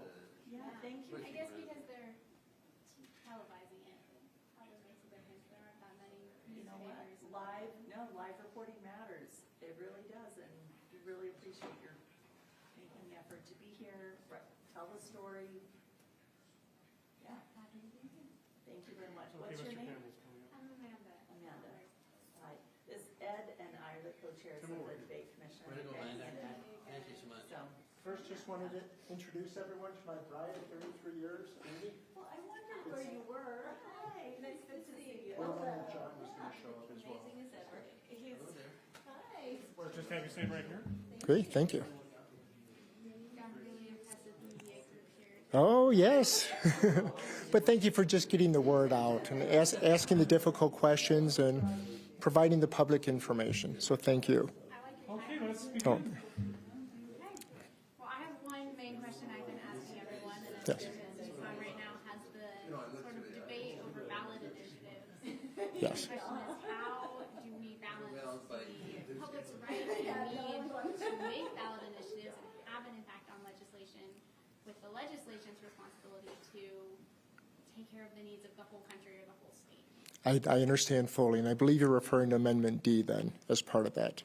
Yeah, thank you. I guess because they're televising it, it probably makes a difference. There aren't that many You know what? newspapers. Live reporting matters. It really does, and we really appreciate your making the effort to be here, tell the story. Yeah, Happy to be here. thank you very much. Okay, What's your Mr. name? Campbell's coming up. I'm Amanda. Amanda. Hi. This Ed and I are the co-chairs of the debate commission. Way to go, Okay? Amanda. Thank you so much. So, First, just wanted to introduce everyone to my bride of 33 years, Amy. well, I wondered where you were. Hi, nice to see you. Well, John was going to show up as well. Amazing as ever. He's, hi. We'll just have you stand right here. Great, thank you. You've got really impressive media group here. Oh, yes. But thank you for just getting the word out and asking the difficult questions and providing the public information. So thank you. I like your Okay, time. let's begin. Oh, Okay. Well, I have one main question I've been asking everyone, and it's Yes. because Tom right now has the sort of debate over ballot initiatives. yes. The question is, how do we balance the public's right and need to make ballot initiatives and have an impact on legislation with the legislature's responsibility to take care of the needs of the whole country or the whole state? I understand fully, and I believe you're referring to Amendment D then as part of that.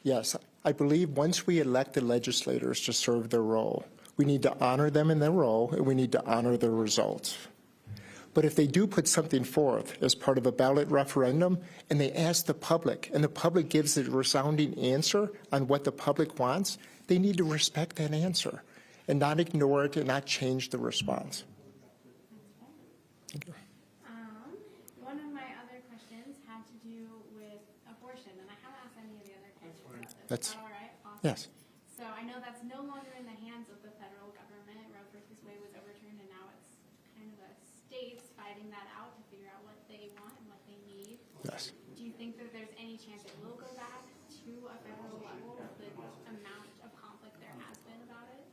Yes, I believe once we elect the legislators to serve their role, we need to honor them in their role, and we need to honor their results. But if they do put something forth as part of a ballot referendum, and they ask the public, and the public gives a resounding answer on what the public wants, they need to respect that answer and not ignore it and not change the response. Thank you. One of my other questions had to do with abortion, and I haven't asked any of the other questions about this. That's- Is that all right? Awesome. Yes. So I know that's no longer in the hands of the federal government. Roe versus Wade was overturned, and now it's kind of the states fighting that out to figure out what they want and what they need. Yes. Do you think that there's any chance it will go back to a federal level with the amount of conflict there has been about it?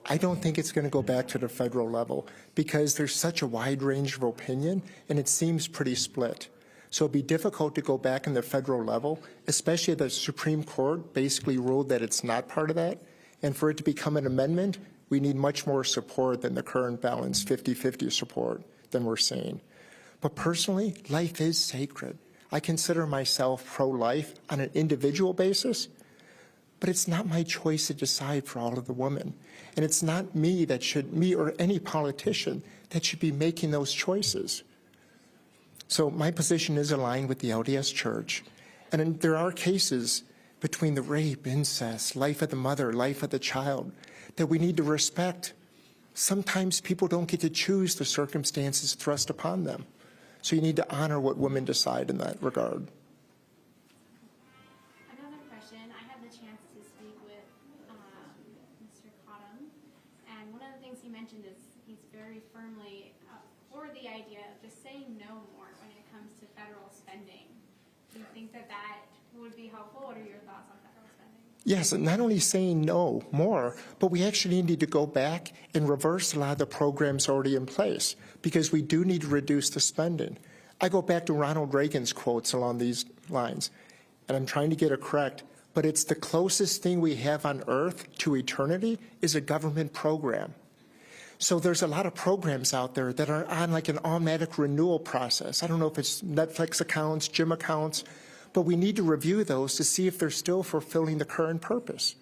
I don't think it's going to go back to the federal level because there's such a wide range of opinion and it seems pretty split. So it'd be difficult to go back in the federal level, especially the Supreme Court basically ruled that it's not part of that. And for it to become an amendment, we need much more support than the current balanced 50-50 support than we're seeing. But personally, life is sacred. I consider myself pro-life on an individual basis, but it's not my choice to decide for all of the women. And it's not me or any politician that should be making those choices. So my position is aligned with the LDS Church. And there are cases between the rape, incest, life of the mother, life of the child, that we need to respect. Sometimes people don't get to choose the circumstances thrust upon them. So you need to honor what women decide in that regard. Another question, I had the chance to speak with Mr. Cottam, and one of the things he mentioned is he's very firmly for the idea of just saying no more when it comes to federal spending. Do you think that that would be helpful? What are your thoughts on federal spending? Yes, and not only saying no more, but we actually need to go back and reverse a lot of the programs already in place because we do need to reduce the spending. I go back to Ronald Reagan's quotes along these lines, and I'm trying to get it correct, but it's the closest thing we have on earth to eternity is a government program. So there's a lot of programs out there that are on like an automatic renewal process. I don't know if it's Netflix accounts, gym accounts, but we need to review those to see if they're still fulfilling the current purpose.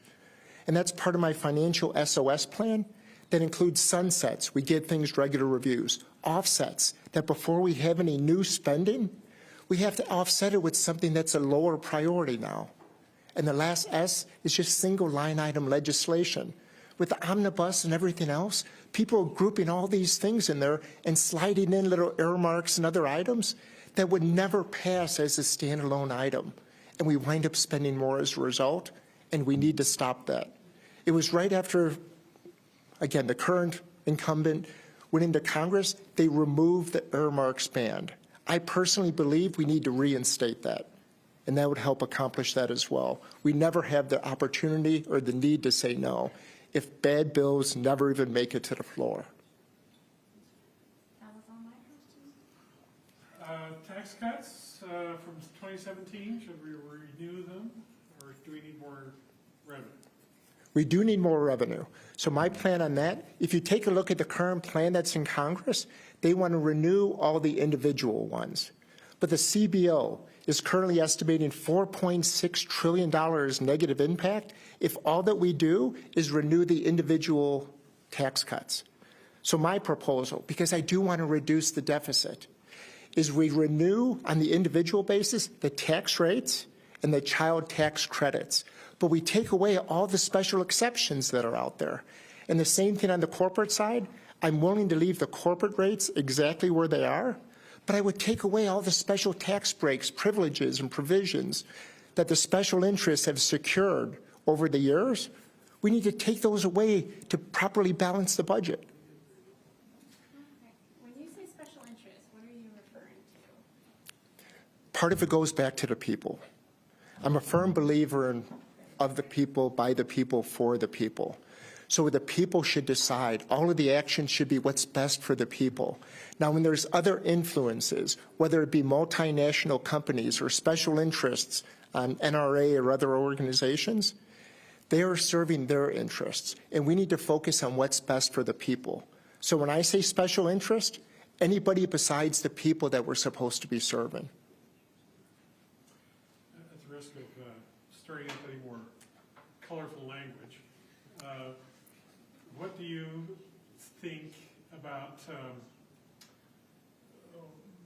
And that's part of my financial SOS plan that includes sunsets. We get things regular reviews. Offsets, that before we have any new spending, we have to offset it with something that's a lower priority now. And the last S is just single line item legislation. With the omnibus and everything else, people are grouping all these things in there and sliding in little earmarks and other items that would never pass as a standalone item. And we wind up spending more as a result, and we need to stop that. It was right after, again, the current incumbent went into Congress, they removed the earmarks ban. I personally believe we need to reinstate that, and that would help accomplish that as well. We never have the opportunity or the need to say no if bad bills never even make it to the floor. That was all my questions. Tax cuts from 2017, should we renew them, or do we need more revenue? We do need more revenue. So my plan on that, if you take a look at the current plan that's in Congress, they want to renew all the individual ones. But the CBO is currently estimating $4.6 trillion negative impact if all that we do is renew the individual tax cuts. So my proposal, because I do want to reduce the deficit, is we renew on the individual basis the tax rates and the child tax credits. But we take away all the special exceptions that are out there. And the same thing on the corporate side. I'm willing to leave the corporate rates exactly where they are, but I would take away all the special tax breaks, privileges, and provisions that the special interests have secured over the years. We need to take those away to properly balance the budget. Okay. When you say special interest, what are you referring to? Part of it goes back to the people. I'm a firm believer in of the people, by the people, for the people. So the people should decide. All of the action should be what's best for the people. Now, when there's other influences, whether it be multinational companies or special interests on NRA or other organizations, they are serving their interests. And we need to focus on what's best for the people. So when I say special interest, anybody besides the people that we're supposed to be serving. At the risk of stirring up any more colorful language, what do you think about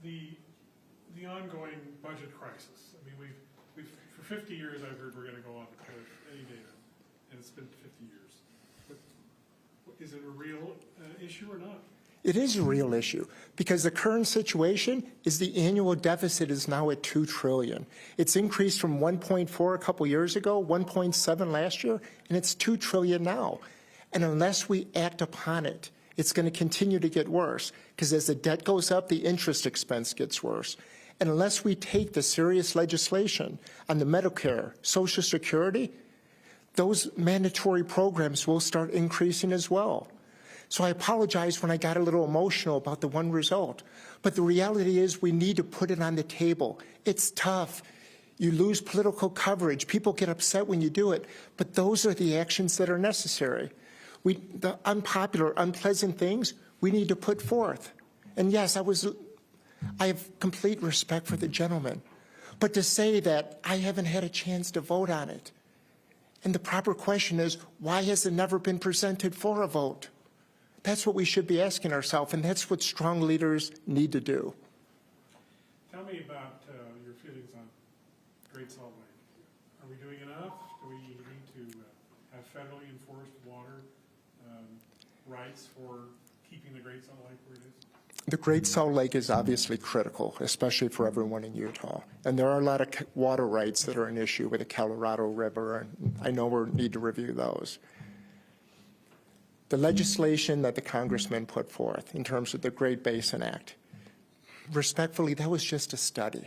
the ongoing budget crisis? I mean, we've for 50 years I've heard we're going to go on any data, and it's been 50 years. But is it a real issue or not? It is a real issue because the current situation is the annual deficit is now at $2 trillion. It's increased from 1.4 a couple years ago, 1.7 last year, and it's $2 trillion now. And unless we act upon it, it's going to continue to get worse because as the debt goes up, the interest expense gets worse. And unless we take the serious legislation on the Medicare, Social Security, those mandatory programs will start increasing as well. So I apologize when I got a little emotional about the one result. But the reality is we need to put it on the table. It's tough. You lose political coverage. People get upset when you do it. But those are the actions that are necessary. The unpopular, unpleasant things we need to put forth. And yes, I have complete respect for the gentleman. But to say that I haven't had a chance to vote on it. And the proper question is, why has it never been presented for a vote? That's what we should be asking ourselves, and that's what strong leaders need to do. Tell me about your feelings on Great Salt Lake. Are we doing enough? Do we need to have federally enforced water rights for keeping the Great Salt Lake where it is? The Great Salt Lake is obviously critical, especially for everyone in Utah. And there are a lot of water rights that are an issue with the Colorado River, and I know we need to review those. The legislation that the congressman put forth in terms of the Great Basin Act, respectfully, that was just a study.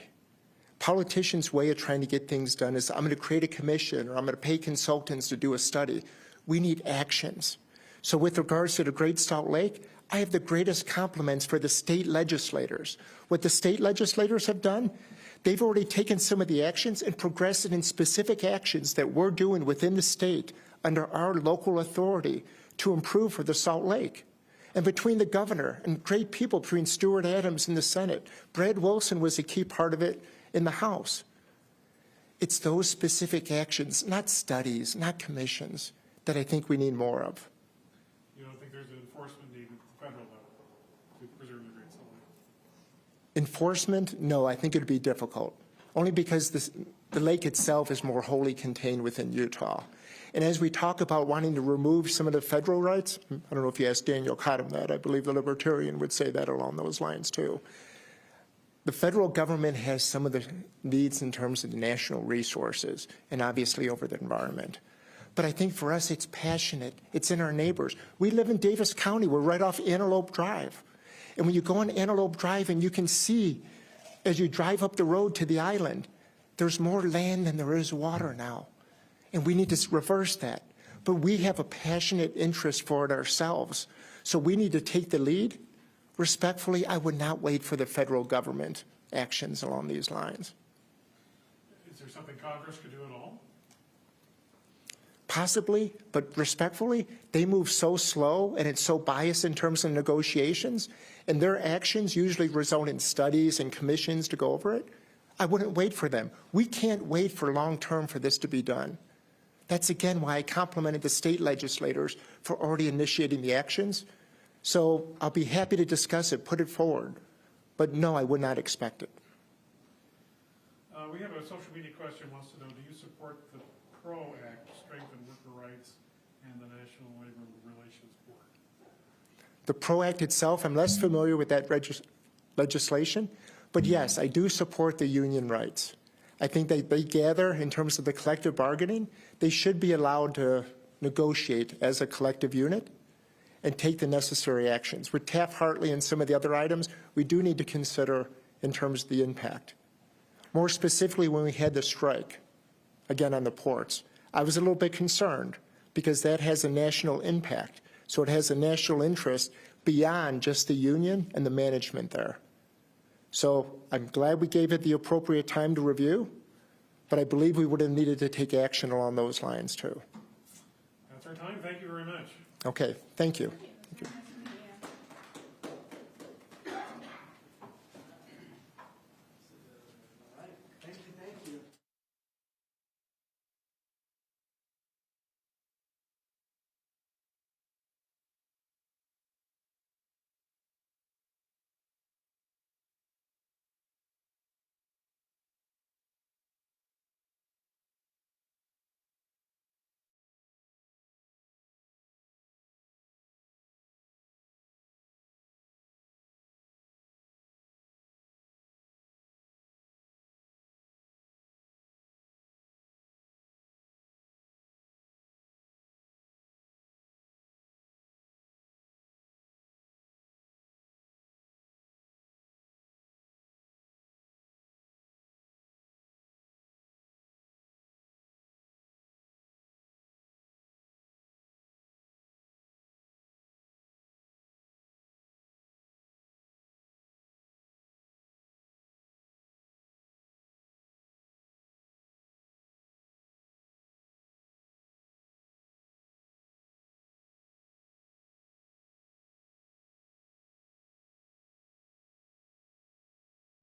Politicians' way of trying to get things done is I'm going to create a commission or I'm going to pay consultants to do a study. We need actions. So with regards to the Great Salt Lake, I have the greatest compliments for the state legislators. What the state legislators have done, they've already taken some of the actions and progressed in specific actions that we're doing within the state under our local authority to improve for the Salt Lake. And between the governor and great people between Stuart Adams in the Senate, Brad Wilson was a key part of it in the House. It's those specific actions, not studies, not commissions, that I think we need more of. You don't think there's an enforcement need at the federal level to preserve the Great Salt Lake? Enforcement? No, I think it would be difficult, only because the lake itself is more wholly contained within Utah. And as we talk about wanting to remove some of the federal rights, I don't know if you asked Daniel Cottam that, I believe the Libertarian would say that along those lines too. The federal government has some of the needs in terms of the national resources and obviously over the environment. But I think for us, it's passionate. It's in our neighbors. We live in Davis County. We're right off Antelope Drive. And when you go on Antelope Drive and you can see, as you drive up the road to the island, there's more land than there is water now. And we need to reverse that. But we have a passionate interest for it ourselves. So we need to take the lead. Respectfully, I would not wait for the federal government actions along these lines. Is there something Congress could do at all? Possibly, but respectfully, they move so slow and it's so biased in terms of negotiations, and their actions usually result in studies and commissions to go over it. I wouldn't wait for them. We can't wait for long term for this to be done. That's again why I complimented the state legislators for already initiating the actions. So I'll be happy to discuss it, put it forward, but no, I would not expect it. We have a social media question, wants to know, do you support the PRO Act to strengthen worker rights and the National Labor Relations Board? The PRO Act itself, I'm less familiar with that legislation, but yes, I do support the union rights. I think they gather in terms of the collective bargaining. They should be allowed to negotiate as a collective unit and take the necessary actions. With Taft-Hartley and some of the other items, we do need to consider in terms of the impact. More specifically, when we had the strike, again on the ports, I was a little bit concerned because that has a national impact. So it has a national interest beyond just the union and the management there. So I'm glad we gave it the appropriate time to review, but I believe we would have needed to take action along those lines too. That's our time. Thank you very much. Okay, thank you.